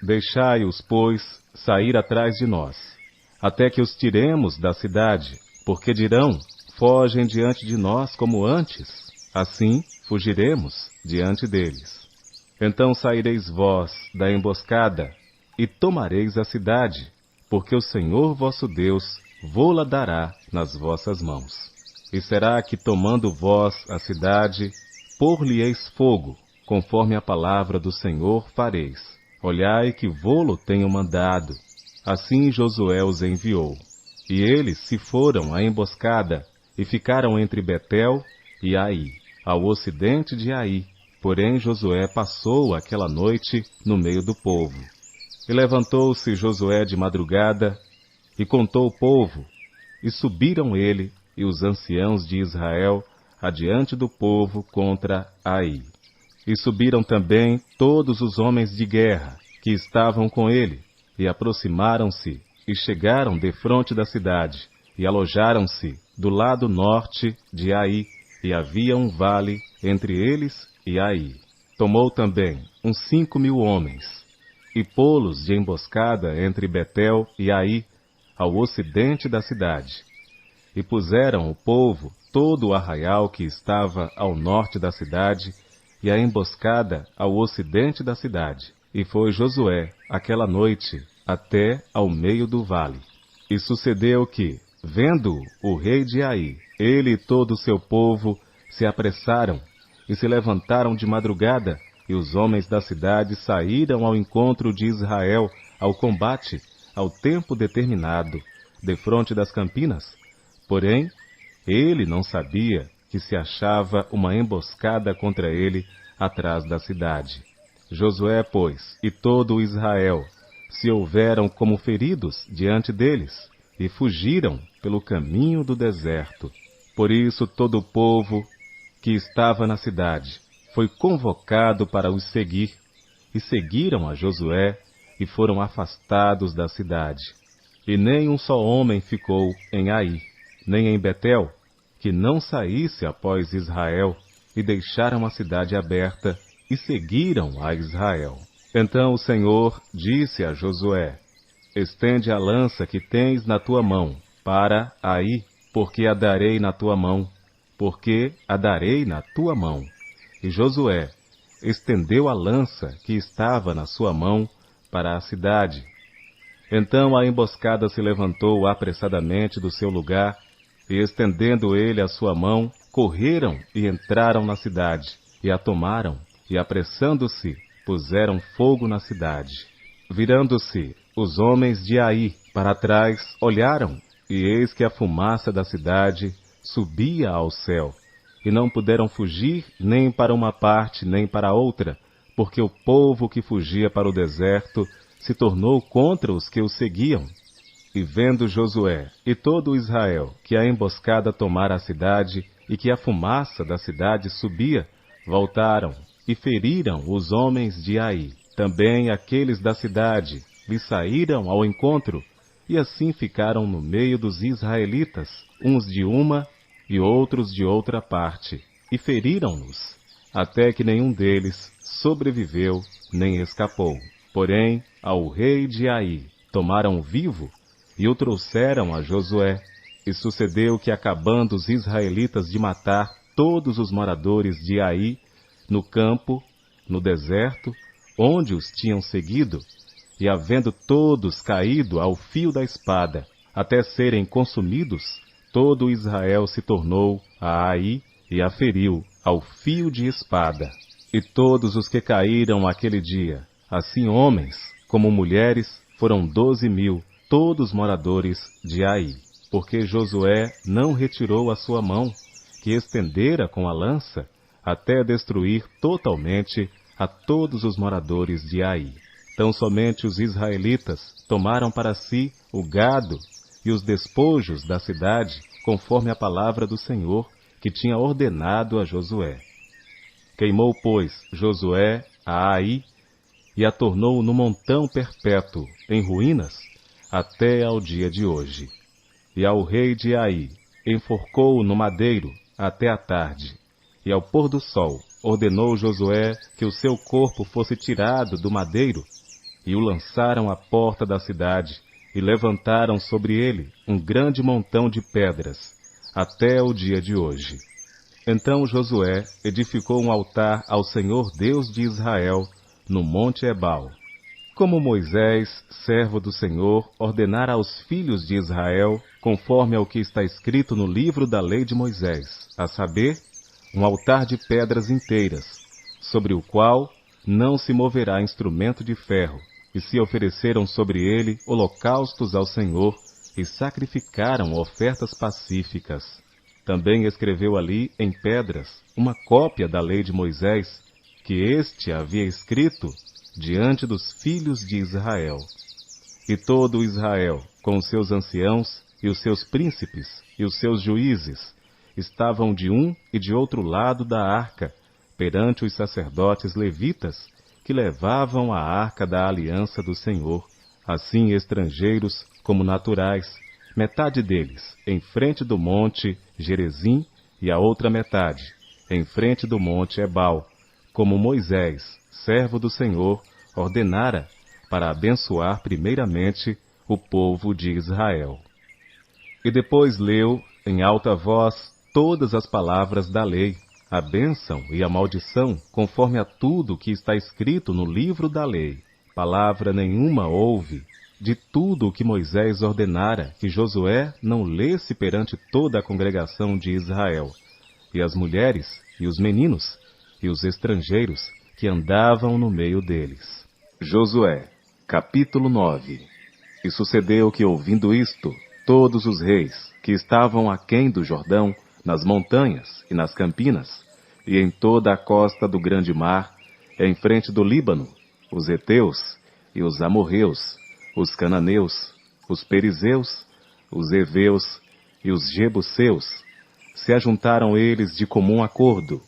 Deixai-os, pois, sair atrás de nós, até que os tiremos da cidade, porque dirão, fogem diante de nós como antes, assim fugiremos diante deles. Então saireis vós da emboscada, e tomareis a cidade, porque o Senhor vosso Deus vô-la dará nas vossas mãos. E será que, tomando vós a cidade, pôr-lhe-eis fogo, conforme a palavra do Senhor fareis. Olhai que vô-lo tenho mandado. Assim Josué os enviou. E eles se foram à emboscada, e ficaram entre Betel e Ai, ao ocidente de Ai. Porém Josué passou aquela noite no meio do povo. E levantou-se Josué de madrugada, e contou o povo, e subiram ele e os anciãos de Israel adiante do povo contra Ai. E subiram também todos os homens de guerra que estavam com ele, e aproximaram-se, e chegaram defronte da cidade, e alojaram-se do lado norte de Ai, e havia um vale entre eles e Ai. Tomou também uns 5.000 homens, e pô-los de emboscada entre Betel e Ai, ao ocidente da cidade. E puseram o povo todo o arraial que estava ao norte da cidade, e a emboscada ao ocidente da cidade. E foi Josué, aquela noite, até ao meio do vale. E sucedeu que, vendo o rei de Ai, ele e todo o seu povo se apressaram, e se levantaram de madrugada, e os homens da cidade saíram ao encontro de Israel, ao combate, ao tempo determinado, defronte das campinas. Porém, ele não sabia que se achava uma emboscada contra ele atrás da cidade. Josué, pois, e todo o Israel se houveram como feridos diante deles, e fugiram pelo caminho do deserto. Por isso todo o povo que estava na cidade foi convocado para os seguir, e seguiram a Josué, e foram afastados da cidade. E nem um só homem ficou em Ai, nem em Betel, que não saísse após Israel, e deixaram a cidade aberta, e seguiram a Israel. Então o Senhor disse a Josué, estende a lança que tens na tua mão, para Ai, porque a darei na tua mão, porque a darei na tua mão. E Josué estendeu a lança que estava na sua mão para a cidade. Então a emboscada se levantou apressadamente do seu lugar, e estendendo ele a sua mão, correram e entraram na cidade, e a tomaram, e apressando-se, puseram fogo na cidade. Virando-se os homens de Ai para trás, olharam, e eis que a fumaça da cidade subia ao céu, e não puderam fugir nem para uma parte nem para outra, porque o povo que fugia para o deserto se tornou contra os que o seguiam. E vendo Josué e todo o Israel que a emboscada tomara a cidade e que a fumaça da cidade subia, voltaram e feriram os homens de Ai. Também aqueles da cidade lhe saíram ao encontro, e assim ficaram no meio dos israelitas, uns de uma e outros de outra parte, e feriram-nos, até que nenhum deles sobreviveu nem escapou. Porém, ao rei de Ai tomaram vivo e o trouxeram a Josué. E sucedeu que, acabando os israelitas de matar todos os moradores de Ai, no campo, no deserto, onde os tinham seguido, e havendo todos caído ao fio da espada, até serem consumidos, todo Israel se tornou a Ai e a feriu ao fio de espada. E todos os que caíram aquele dia, assim homens como mulheres, foram 12.000, todos moradores de Ai, porque Josué não retirou a sua mão, que estendera com a lança, até destruir totalmente a todos os moradores de Ai. Tão somente os israelitas tomaram para si o gado e os despojos da cidade, conforme a palavra do Senhor, que tinha ordenado a Josué. Queimou, pois, Josué a Ai, e a tornou no montão perpétuo, em ruínas, até ao dia de hoje. E ao rei de Ai enforcou no madeiro até a tarde, e ao pôr do sol, ordenou Josué que o seu corpo fosse tirado do madeiro, e o lançaram à porta da cidade, e levantaram sobre ele um grande montão de pedras, até o dia de hoje. Então Josué edificou um altar ao Senhor Deus de Israel, no monte Ebal, como Moisés, servo do Senhor, ordenara aos filhos de Israel, conforme ao que está escrito no livro da lei de Moisés, a saber, um altar de pedras inteiras, sobre o qual não se moverá instrumento de ferro, e se ofereceram sobre ele holocaustos ao Senhor, e sacrificaram ofertas pacíficas. Também escreveu ali, em pedras, uma cópia da lei de Moisés, que este havia escrito diante dos filhos de Israel. E todo Israel, com os seus anciãos, e os seus príncipes, e os seus juízes, estavam de um e de outro lado da arca, perante os sacerdotes levitas, que levavam a arca da aliança do Senhor, assim estrangeiros como naturais, metade deles em frente do monte Gerezim, e a outra metade em frente do monte Ebal, como Moisés, servo do Senhor, ordenara para abençoar primeiramente o povo de Israel. E depois leu, em alta voz, todas as palavras da lei, a bênção e a maldição, conforme a tudo que está escrito no livro da lei. Palavra nenhuma houve de tudo o que Moisés ordenara que Josué não lesse perante toda a congregação de Israel, e as mulheres, e os meninos, e os estrangeiros que andavam no meio deles. Josué, capítulo 9. E sucedeu que, ouvindo isto, todos os reis que estavam aquém do Jordão, nas montanhas e nas campinas, e em toda a costa do grande mar, em frente do Líbano, os heteus e os amorreus, os cananeus, os perizeus, os heveus e os jebuseus, se ajuntaram eles de comum acordo,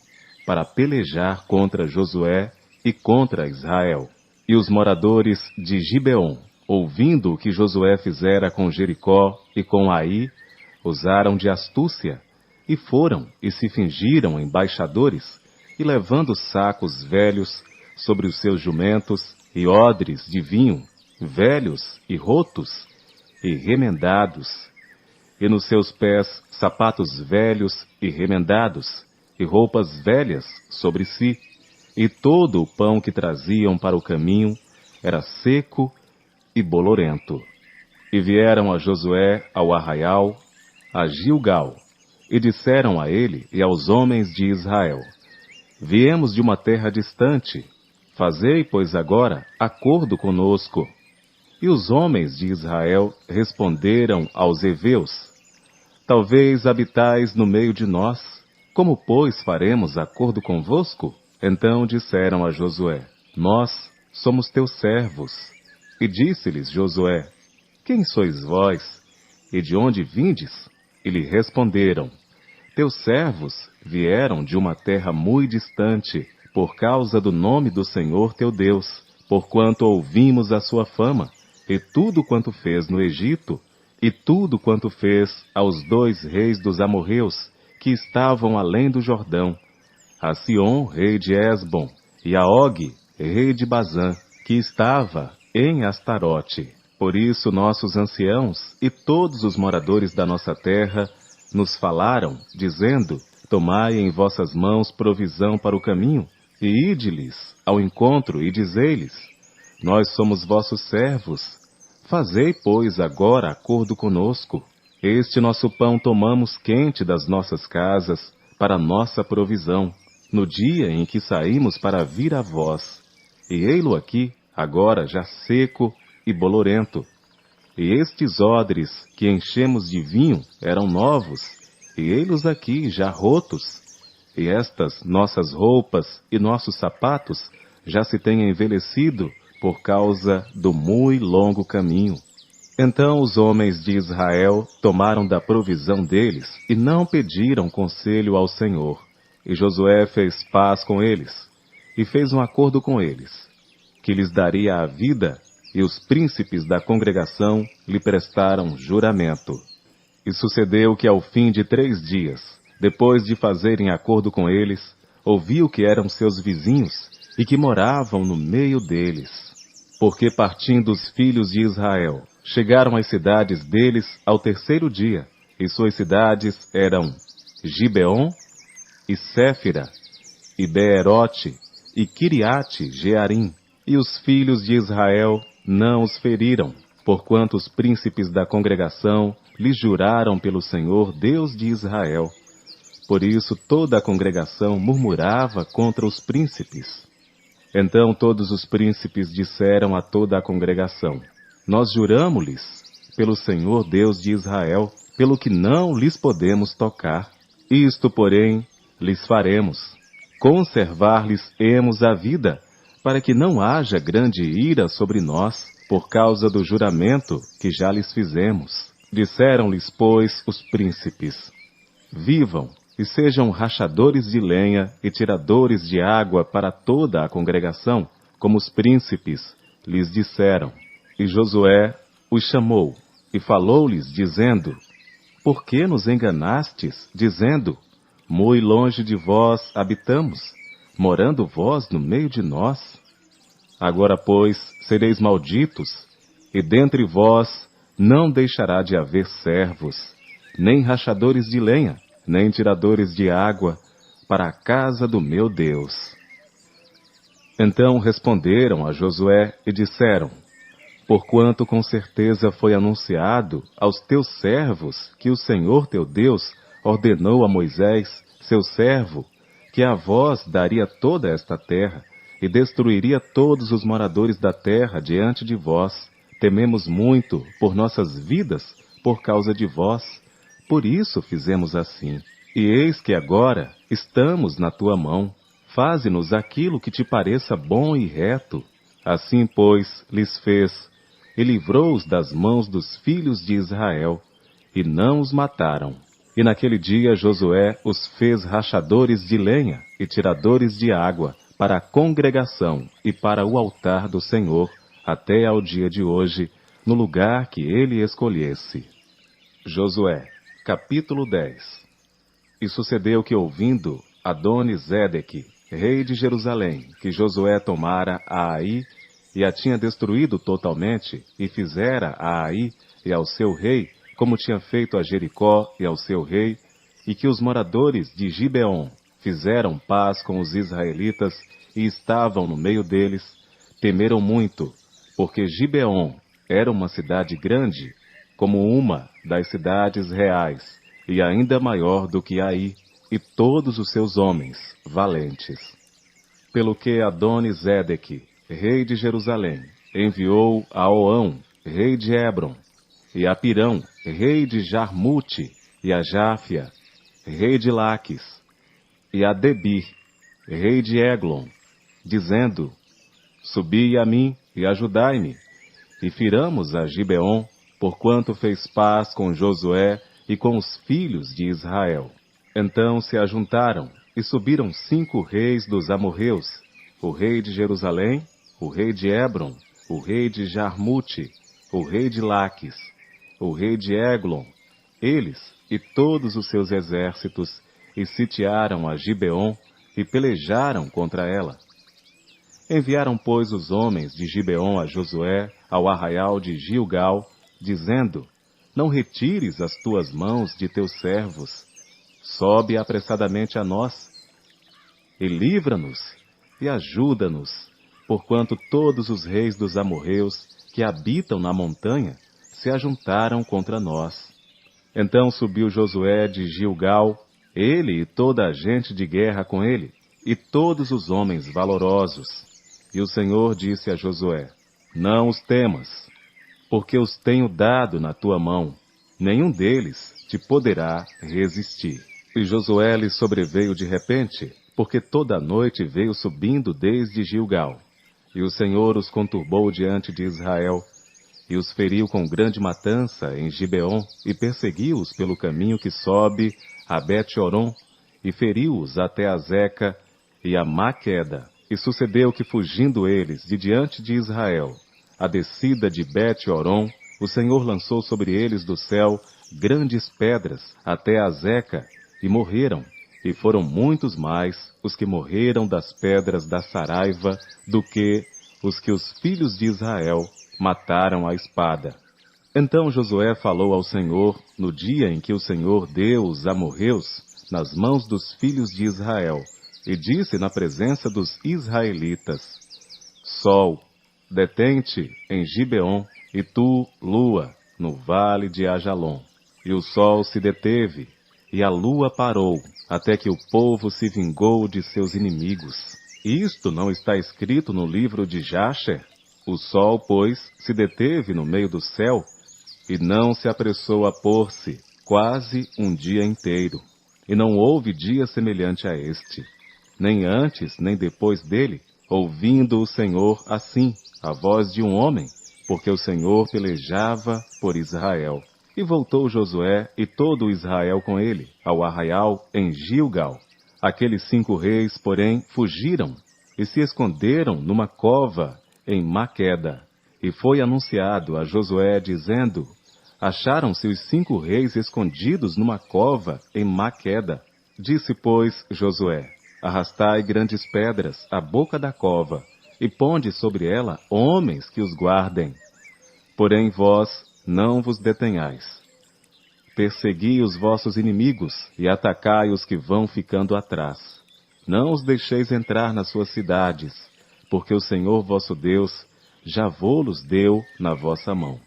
para pelejar contra Josué e contra Israel. E os moradores de Gibeon, ouvindo o que Josué fizera com Jericó e com Ai, usaram de astúcia, e foram e se fingiram embaixadores, e levando sacos velhos sobre os seus jumentos, e odres de vinho, velhos e rotos, e remendados, e nos seus pés sapatos velhos e remendados, e roupas velhas sobre si, e todo o pão que traziam para o caminho era seco e bolorento. E vieram a Josué ao arraial, a Gilgal, e disseram a ele e aos homens de Israel: Viemos de uma terra distante, fazei, pois, agora acordo conosco. E os homens de Israel responderam aos heveus: Talvez habitais no meio de nós, como, pois, faremos acordo convosco? Então disseram a Josué: Nós somos teus servos. E disse-lhes Josué: Quem sois vós? E de onde vindes? E lhe responderam: Teus servos vieram de uma terra muito distante, por causa do nome do Senhor teu Deus, porquanto ouvimos a sua fama, e tudo quanto fez no Egito, e tudo quanto fez aos 2 reis dos amorreus, que estavam além do Jordão, a Sion, rei de Esbom, e a Og, rei de Bazã, que estava em Astarote. Por isso nossos anciãos e todos os moradores da nossa terra nos falaram, dizendo: Tomai em vossas mãos provisão para o caminho, e ide-lhes ao encontro, e dizei-lhes: Nós somos vossos servos. Fazei, pois, agora acordo conosco. Este nosso pão tomamos quente das nossas casas, para nossa provisão, no dia em que saímos para vir a vós. E ei-lo aqui, agora já seco e bolorento. E estes odres que enchemos de vinho eram novos, e ei-los aqui já rotos. E estas nossas roupas e nossos sapatos já se têm envelhecido por causa do muito longo caminho. Então os homens de Israel tomaram da provisão deles e não pediram conselho ao Senhor. E Josué fez paz com eles, e fez um acordo com eles, que lhes daria a vida, e os príncipes da congregação lhe prestaram juramento. E sucedeu que ao fim de 3 dias, depois de fazerem acordo com eles, ouviu que eram seus vizinhos e que moravam no meio deles. Porque partindo os filhos de Israel, chegaram às cidades deles ao terceiro dia, e suas cidades eram Gibeon, e Séfira, e Beerote, e Kiriate Jearim. E os filhos de Israel não os feriram, porquanto os príncipes da congregação lhes juraram pelo Senhor, Deus de Israel. Por isso toda a congregação murmurava contra os príncipes. Então todos os príncipes disseram a toda a congregação: Nós juramo-lhes pelo Senhor Deus de Israel, pelo que não lhes podemos tocar. Isto, porém, lhes faremos: conservar-lhes-emos a vida, para que não haja grande ira sobre nós, por causa do juramento que já lhes fizemos. Disseram-lhes, pois, os príncipes: Vivam e sejam rachadores de lenha e tiradores de água para toda a congregação, como os príncipes lhes disseram. E Josué os chamou e falou-lhes, dizendo: Por que nos enganastes, dizendo: Muito longe de vós habitamos, morando vós no meio de nós? Agora, pois, sereis malditos, e dentre vós não deixará de haver servos, nem rachadores de lenha, nem tiradores de água, para a casa do meu Deus. Então responderam a Josué e disseram: Porquanto com certeza foi anunciado aos teus servos que o Senhor teu Deus ordenou a Moisés, seu servo, que a vós daria toda esta terra, e destruiria todos os moradores da terra diante de vós. Tememos muito por nossas vidas por causa de vós. Por isso fizemos assim. E eis que agora estamos na tua mão. Faze-nos aquilo que te pareça bom e reto. Assim, pois, lhes fez, e livrou-os das mãos dos filhos de Israel, e não os mataram. E naquele dia Josué os fez rachadores de lenha e tiradores de água para a congregação e para o altar do Senhor, até ao dia de hoje, no lugar que ele escolhesse. Josué, capítulo 10. E sucedeu que, ouvindo Adoni-Zedeque, rei de Jerusalém, que Josué tomara a Ai, e a tinha destruído totalmente, e fizera a Ai e ao seu rei, como tinha feito a Jericó e ao seu rei, e que os moradores de Gibeon fizeram paz com os israelitas e estavam no meio deles, temeram muito, porque Gibeon era uma cidade grande, como uma das cidades reais, e ainda maior do que Ai, e todos os seus homens valentes. Pelo que Adoni-Zedeque, rei de Jerusalém, enviou a Oão, rei de Hebron, e a Pirão, rei de Jarmute, e a Jáfia, rei de Laques, e a Debir, rei de Eglon, dizendo: Subi a mim e ajudai-me, e firamos a Gibeon, porquanto fez paz com Josué e com os filhos de Israel. Então se ajuntaram, e subiram 5 reis dos amorreus, o rei de Jerusalém, o rei de Hebron, o rei de Jarmute, o rei de Laques, o rei de Eglon, eles e todos os seus exércitos, e sitiaram a Gibeon, e pelejaram contra ela. Enviaram, pois, os homens de Gibeon a Josué, ao arraial de Gilgal, dizendo: Não retires as tuas mãos de teus servos, sobe apressadamente a nós, e livra-nos, e ajuda-nos, porquanto todos os reis dos amorreus que habitam na montanha se ajuntaram contra nós. Então subiu Josué de Gilgal, ele e toda a gente de guerra com ele, e todos os homens valorosos. E o Senhor disse a Josué: Não os temas, porque os tenho dado na tua mão, nenhum deles te poderá resistir. E Josué lhe sobreveio de repente, porque toda a noite veio subindo desde Gilgal. E o Senhor os conturbou diante de Israel, e os feriu com grande matança em Gibeon, e perseguiu-os pelo caminho que sobe a Bet-Horon, e feriu-os até a Zeca e a Maqueda. E sucedeu que, fugindo eles de diante de Israel, a descida de Bet-Horon, o Senhor lançou sobre eles do céu grandes pedras até a Zeca, e morreram, e foram muitos mais os que morreram das pedras da Saraiva do que os filhos de Israel mataram à espada. Então Josué falou ao Senhor no dia em que o Senhor deu os amorreus nas mãos dos filhos de Israel, e disse na presença dos israelitas: Sol, detente em Gibeon, e tu, lua, no vale de Ajalon. E o sol se deteve, e a lua parou, até que o povo se vingou de seus inimigos. Isto não está escrito no livro de Jasher? O sol, pois, se deteve no meio do céu, e não se apressou a pôr-se, quase um dia inteiro. E não houve dia semelhante a este, nem antes, nem depois dele, ouvindo o Senhor assim, a voz de um homem, porque o Senhor pelejava por Israel. E voltou Josué e todo Israel com ele, ao arraial em Gilgal. Aqueles 5 reis, porém, fugiram e se esconderam numa cova em Maqueda. E foi anunciado a Josué, dizendo: Acharam-se os 5 reis escondidos numa cova em Maqueda. Disse, pois, Josué: Arrastai grandes pedras à boca da cova, e ponde sobre ela homens que os guardem. Porém vós não vos detenhais. Persegui os vossos inimigos, e atacai os que vão ficando atrás. Não os deixeis entrar nas suas cidades, porque o Senhor vosso Deus já vô-los deu na vossa mão.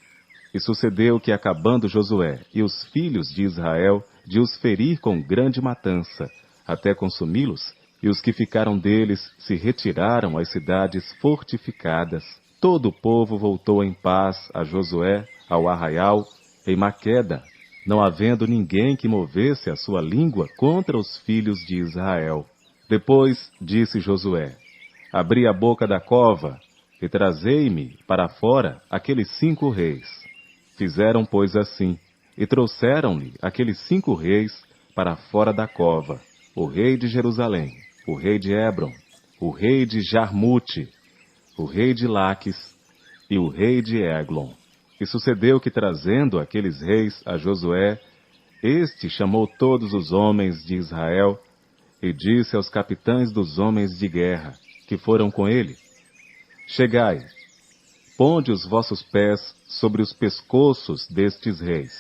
E sucedeu que, acabando Josué e os filhos de Israel de os ferir com grande matança, até consumi-los, e os que ficaram deles se retiraram às cidades fortificadas, todo o povo voltou em paz a Josué, ao arraial, em Maqueda, não havendo ninguém que movesse a sua língua contra os filhos de Israel. Depois disse Josué: Abri a boca da cova, e trazei-me para fora aqueles 5 reis. Fizeram, pois, assim, e trouxeram-lhe aqueles 5 reis para fora da cova: o rei de Jerusalém, o rei de Hebron, o rei de Jarmute, o rei de Laques e o rei de Eglon. E sucedeu que, trazendo aqueles reis a Josué, este chamou todos os homens de Israel e disse aos capitães dos homens de guerra, que foram com ele: Chegai, ponde os vossos pés sobre os pescoços destes reis.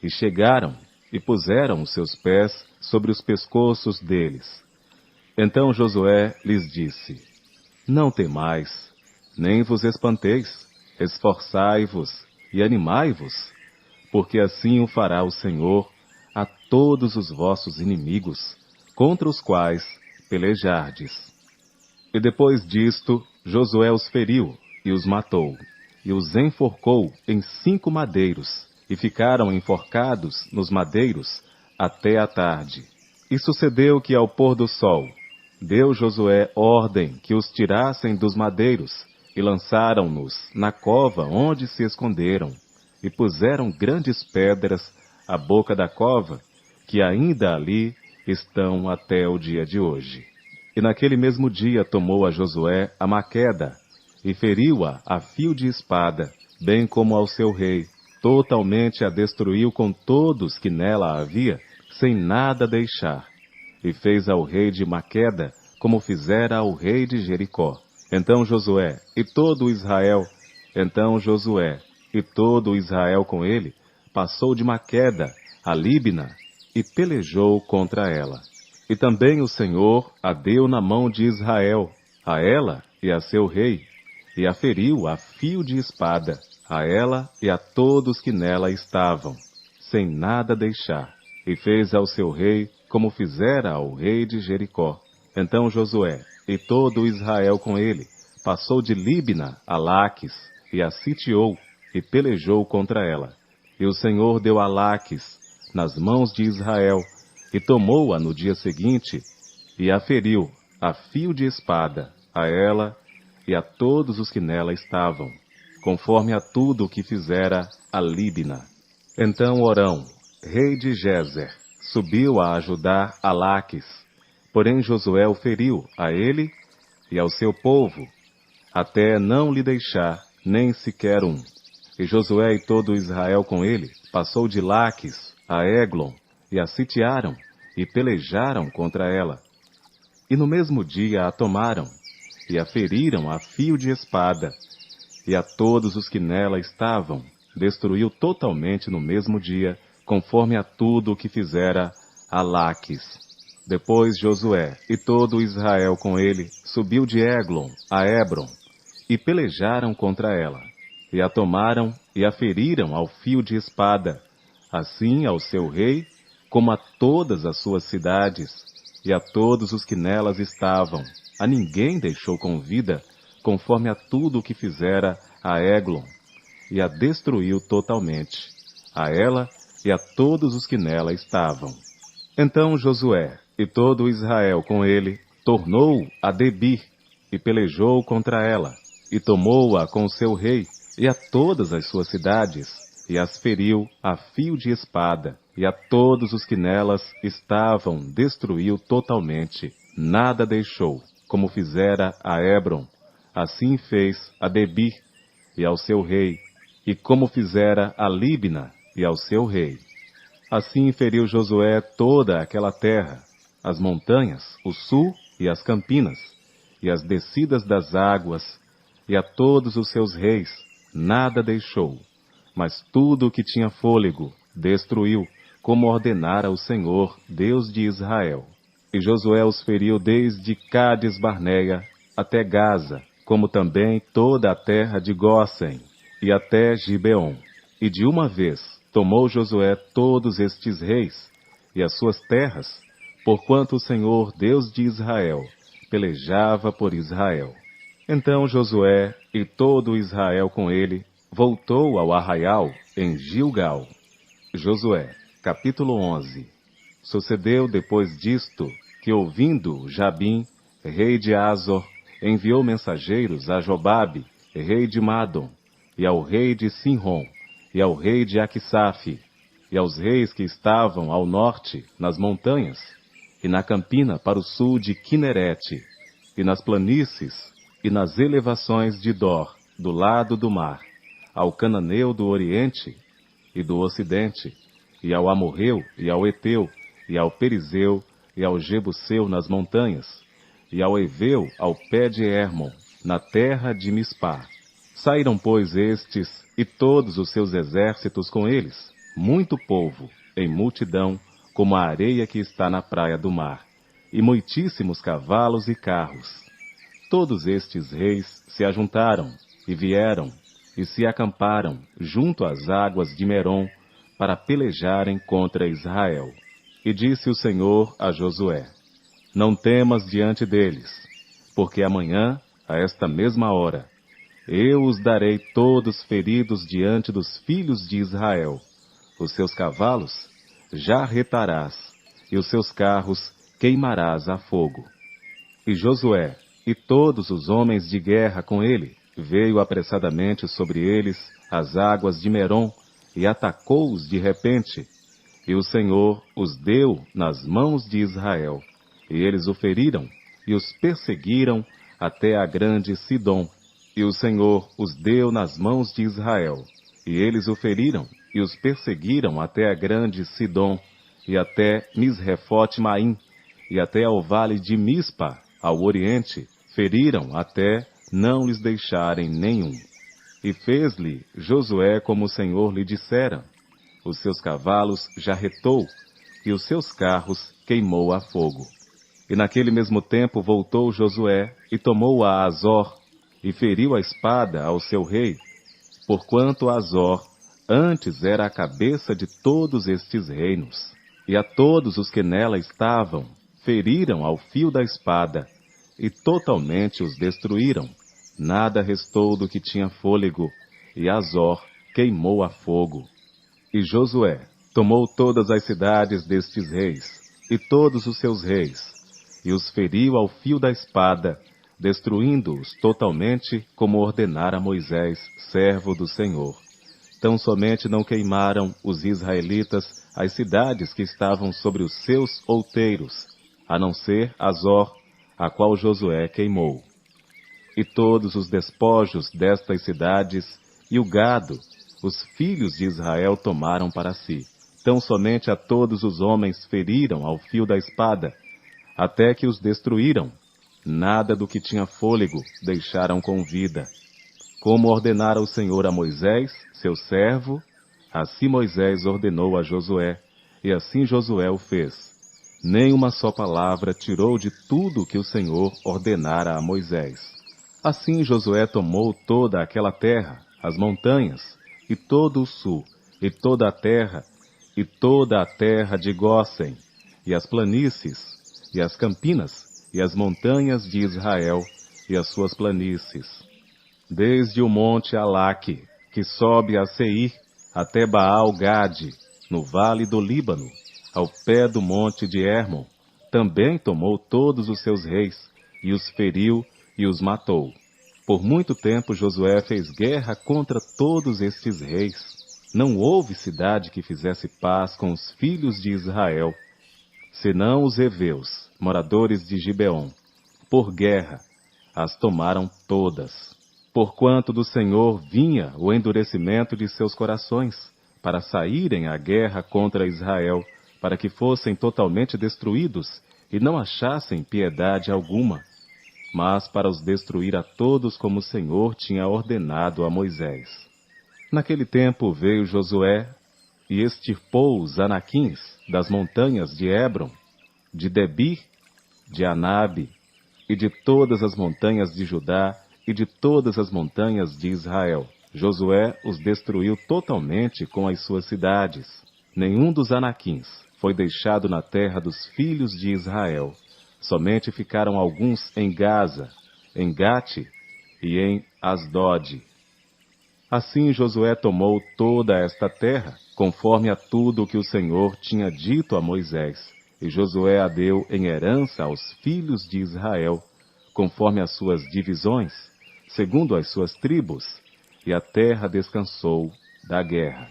E chegaram e puseram os seus pés sobre os pescoços deles. Então Josué lhes disse: Não temais, nem vos espanteis, esforçai-vos e animai-vos, porque assim o fará o Senhor a todos os vossos inimigos, contra os quais pelejardes. E depois disto, Josué os feriu e os matou, e os enforcou em 5 madeiros, e ficaram enforcados nos madeiros até a tarde. E sucedeu que, ao pôr do sol, deu Josué ordem que os tirassem dos madeiros, e lançaram-nos na cova onde se esconderam, e puseram grandes pedras à boca da cova, que ainda ali estão até o dia de hoje. E naquele mesmo dia tomou a Josué a Maqueda, e feriu-a a fio de espada, bem como ao seu rei, totalmente a destruiu com todos que nela havia, sem nada deixar. E fez ao rei de Maqueda como fizera ao rei de Jericó. Então Josué e todo Israel com ele, passou de Maqueda a Líbina e pelejou contra ela. E também o Senhor a deu na mão de Israel, a ela e a seu rei, e a feriu a fio de espada, a ela e a todos que nela estavam, sem nada deixar. E fez ao seu rei como fizera ao rei de Jericó. Então Josué e todo Israel com ele passou de Líbina a Laques, e a sitiou, e pelejou contra ela. E o Senhor deu a Laques nas mãos de Israel, e tomou-a no dia seguinte, e a feriu a fio de espada, a ela e a todos os que nela estavam, conforme a tudo o que fizera a Líbina. Então Orão, rei de Gézer, subiu a ajudar a Laques, porém Josué o feriu a ele e ao seu povo, até não lhe deixar nem sequer um. E Josué e todo Israel com ele passou de Laques a Eglon, e a sitiaram, e pelejaram contra ela. E no mesmo dia a tomaram, e a feriram a fio de espada, e a todos os que nela estavam destruiu totalmente no mesmo dia, conforme a tudo o que fizera a Laques. Depois Josué e todo Israel com ele subiu de Eglon a Hebron, e pelejaram contra ela, e a tomaram e a feriram ao fio de espada, assim ao seu rei, como a todas as suas cidades, e a todos os que nelas estavam. A ninguém deixou com vida, conforme a tudo o que fizera a Eglon, e a destruiu totalmente, a ela e a todos os que nela estavam. Então Josué e todo Israel com ele tornou a Debir, e pelejou contra ela, e tomou-a com seu rei, e a todas as suas cidades, e as feriu a fio de espada, e a todos os que nelas estavam destruiu totalmente, nada deixou, como fizera a Hebron, assim fez a Debir, e ao seu rei, e como fizera a Líbna, e ao seu rei. Assim feriu Josué toda aquela terra, as montanhas, o sul e as campinas, e as descidas das águas, e a todos os seus reis, nada deixou, mas tudo o que tinha fôlego destruiu, como ordenara o Senhor, Deus de Israel. E Josué os feriu desde Cádiz Barneia até Gaza, como também toda a terra de Gósen, e até Gibeon. E de uma vez tomou Josué todos estes reis, e as suas terras, porquanto o Senhor, Deus de Israel, pelejava por Israel. Então Josué e todo Israel com ele voltou ao arraial em Gilgal. Josué, capítulo 11. Sucedeu depois disto que, ouvindo Jabim, rei de Azor, enviou mensageiros a Jobabe, rei de Madom, e ao rei de Sinrom, e ao rei de Aquisaf, e aos reis que estavam ao norte, nas montanhas, e na campina para o sul de Quinerete, e nas planícies, e nas elevações de Dor, do lado do mar, ao cananeu do oriente e do ocidente, e ao amorreu, e ao eteu, e ao perizeu, e ao jebuseu nas montanhas, e ao eveu ao pé de Hermon, na terra de Mispá. Saíram, pois, estes e todos os seus exércitos com eles, muito povo, em multidão, como a areia que está na praia do mar, e muitíssimos cavalos e carros. Todos estes reis se ajuntaram, e vieram, e se acamparam junto às águas de Merom, para pelejarem contra Israel. E disse o Senhor a Josué: Não temas diante deles, porque amanhã, a esta mesma hora, eu os darei todos feridos diante dos filhos de Israel. Os seus cavalos jarretarás, e os seus carros queimarás a fogo. E Josué e todos os homens de guerra com ele veio apressadamente sobre eles as águas de Merom, e atacou-os de repente. E o Senhor os deu nas mãos de Israel, e eles o feriram, e os perseguiram até a grande Sidom. E o Senhor os deu nas mãos de Israel, e eles o feriram, e os perseguiram até a grande Sidom, e até Misrefote-Maim, e até ao vale de Mispa, ao oriente, feriram até não lhes deixarem nenhum. E fez-lhe Josué como o Senhor lhe dissera. Os seus cavalos jarretou, e os seus carros queimou a fogo. E naquele mesmo tempo voltou Josué, e tomou a Azor, e feriu a espada ao seu rei, porquanto Azor antes era a cabeça de todos estes reinos. E a todos os que nela estavam, feriram ao fio da espada, e totalmente os destruíram. Nada restou do que tinha fôlego, e Azor queimou a fogo. E Josué tomou todas as cidades destes reis, e todos os seus reis, e os feriu ao fio da espada, destruindo-os totalmente, como ordenara Moisés, servo do Senhor. Tão somente não queimaram os israelitas as cidades que estavam sobre os seus outeiros, a não ser Azor, a qual Josué queimou. E todos os despojos destas cidades, e o gado, os filhos de Israel tomaram para si, Tão somente a todos os homens feriram ao fio da espada, até que os destruíram. Nada do que tinha fôlego deixaram com vida. Como ordenara o Senhor a Moisés, seu servo, assim Moisés ordenou a Josué, e assim Josué o fez. Nem uma só palavra tirou de tudo que o Senhor ordenara a Moisés. Assim Josué tomou toda aquela terra, as montanhas, e todo o sul, e toda a terra de Gósen, e as planícies, e as campinas, e as montanhas de Israel, e as suas planícies. Desde o monte Alaque, que sobe a Seir, até Baal-Gade, no vale do Líbano, ao pé do monte de Hermon, também tomou todos os seus reis, e os feriu e os matou. Por muito tempo Josué fez guerra contra todos estes reis. Não houve cidade que fizesse paz com os filhos de Israel, senão os heveus, moradores de Gibeon. Por guerra as tomaram todas. Porquanto do Senhor vinha o endurecimento de seus corações, para saírem à guerra contra Israel, para que fossem totalmente destruídos e não achassem piedade alguma, mas para os destruir a todos como o Senhor tinha ordenado a Moisés. Naquele tempo veio Josué e extirpou os anaquins das montanhas de Hebron, de Debir, de Anabe, e de todas as montanhas de Judá e de todas as montanhas de Israel. Josué os destruiu totalmente com as suas cidades. Nenhum dos anaquins foi deixado na terra dos filhos de Israel. Somente ficaram alguns em Gaza, em Gate e em Asdod. Assim Josué tomou toda esta terra, conforme a tudo o que o Senhor tinha dito a Moisés, e Josué a deu em herança aos filhos de Israel, conforme as suas divisões, segundo as suas tribos, e a terra descansou da guerra.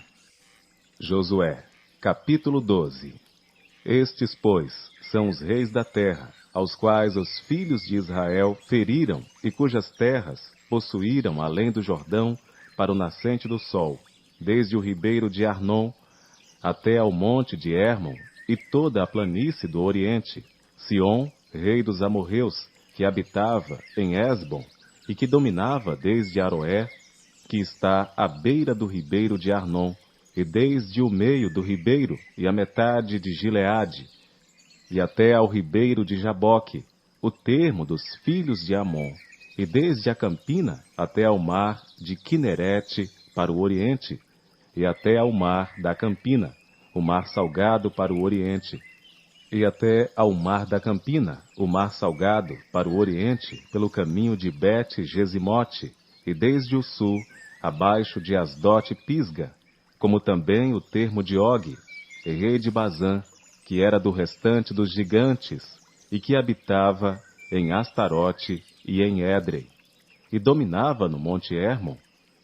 Josué, capítulo 12. Estes, pois, são os reis da terra, aos quais os filhos de Israel feriram e cujas terras possuíram além do Jordão para o nascente do sol, desde o ribeiro de Arnon até ao monte de Hermon e toda a planície do oriente, Sion, rei dos amorreus, que habitava em Hesbon e que dominava desde Aroé, que está à beira do ribeiro de Arnon, e desde o meio do ribeiro e a metade de Gileade, e até ao ribeiro de Jaboque, o termo dos filhos de Amon, e desde a campina até ao mar de Quinerete para o oriente, e até ao mar da campina, o mar salgado para o oriente, e até ao mar da campina, o mar salgado para o oriente, pelo caminho de Bet-Gesimote, e desde o sul, abaixo de Asdote-Pisga, como também o termo de Og, rei de Bazã, que era do restante dos gigantes, e que habitava em Astarote e em Édrei, e dominava no monte Hermon,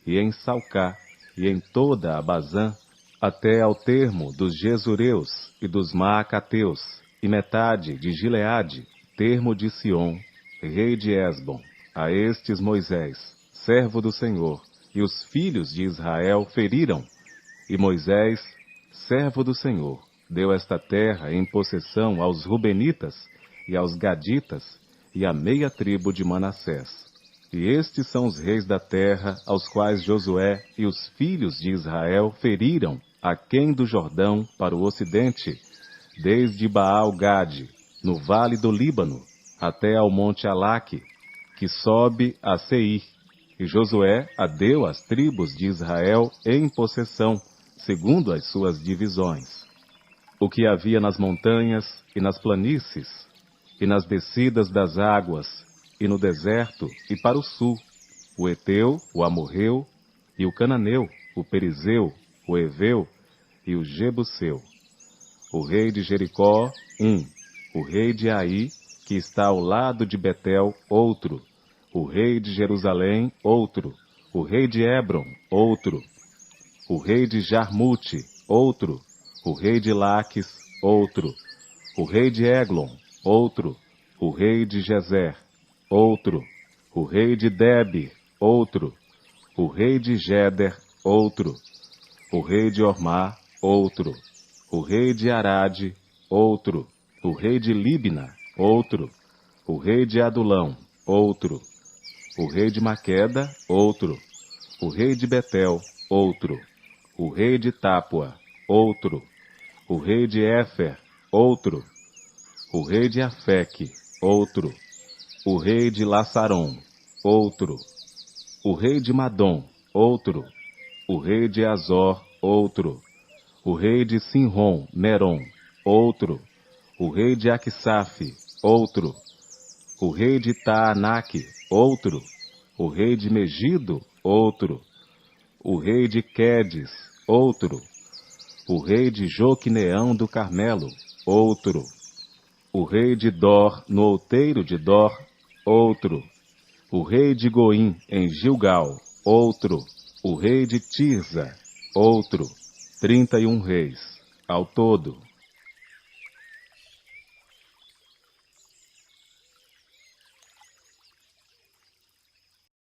e em Salcá, e em toda a Bazã, até ao termo dos Gesureus e dos Maacateus, e metade de Gileade, termo de Sion, rei de Hesbon. A estes Moisés, servo do Senhor, e os filhos de Israel feriram, e Moisés, servo do Senhor, deu esta terra em possessão aos Rubenitas e aos Gaditas e à meia tribo de Manassés. E estes são os reis da terra aos quais Josué e os filhos de Israel feriram aquém do Jordão para o ocidente, desde Baal-Gade, no vale do Líbano, até ao monte Alaque, que sobe a Seir. E Josué a deu às tribos de Israel em possessão, segundo as suas divisões. O que havia nas montanhas e nas planícies, e nas descidas das águas, e no deserto e para o sul, o Eteu, o Amorreu, e o Cananeu, o Perizeu, o Eveu e o Jebuseu. O rei de Jericó, o rei de Ai, que está ao lado de Betel, outro, o rei de Jerusalém, outro, o rei de Hebron, outro, o rei de Jarmute, outro, o rei de Laques, outro, o rei de Eglon, outro, o rei de Gezer, outro, o rei de Debir, outro, o rei de Geder, outro, o rei de Ormá, outro, o rei de Arade, outro, o rei de Libna, outro, o rei de Adulão, outro, o rei de Maqueda, outro, o rei de Betel, outro, o rei de Tápua, outro, o rei de Éfer, outro, o rei de Afeque, outro, o rei de Laçarom, outro, o rei de Madom, outro, o rei de Azor, outro, o rei de Sinrom, Merom, outro, o rei de Aquisaf, outro, o rei de Taanaque, outro, o rei de Megido, outro, o rei de Quedes, outro, o rei de Joquineão do Carmelo, outro, o rei de Dor, no outeiro de Dor, outro, o rei de Goim, em Gilgal, outro, o rei de Tirza, outro, 31 reis, ao todo.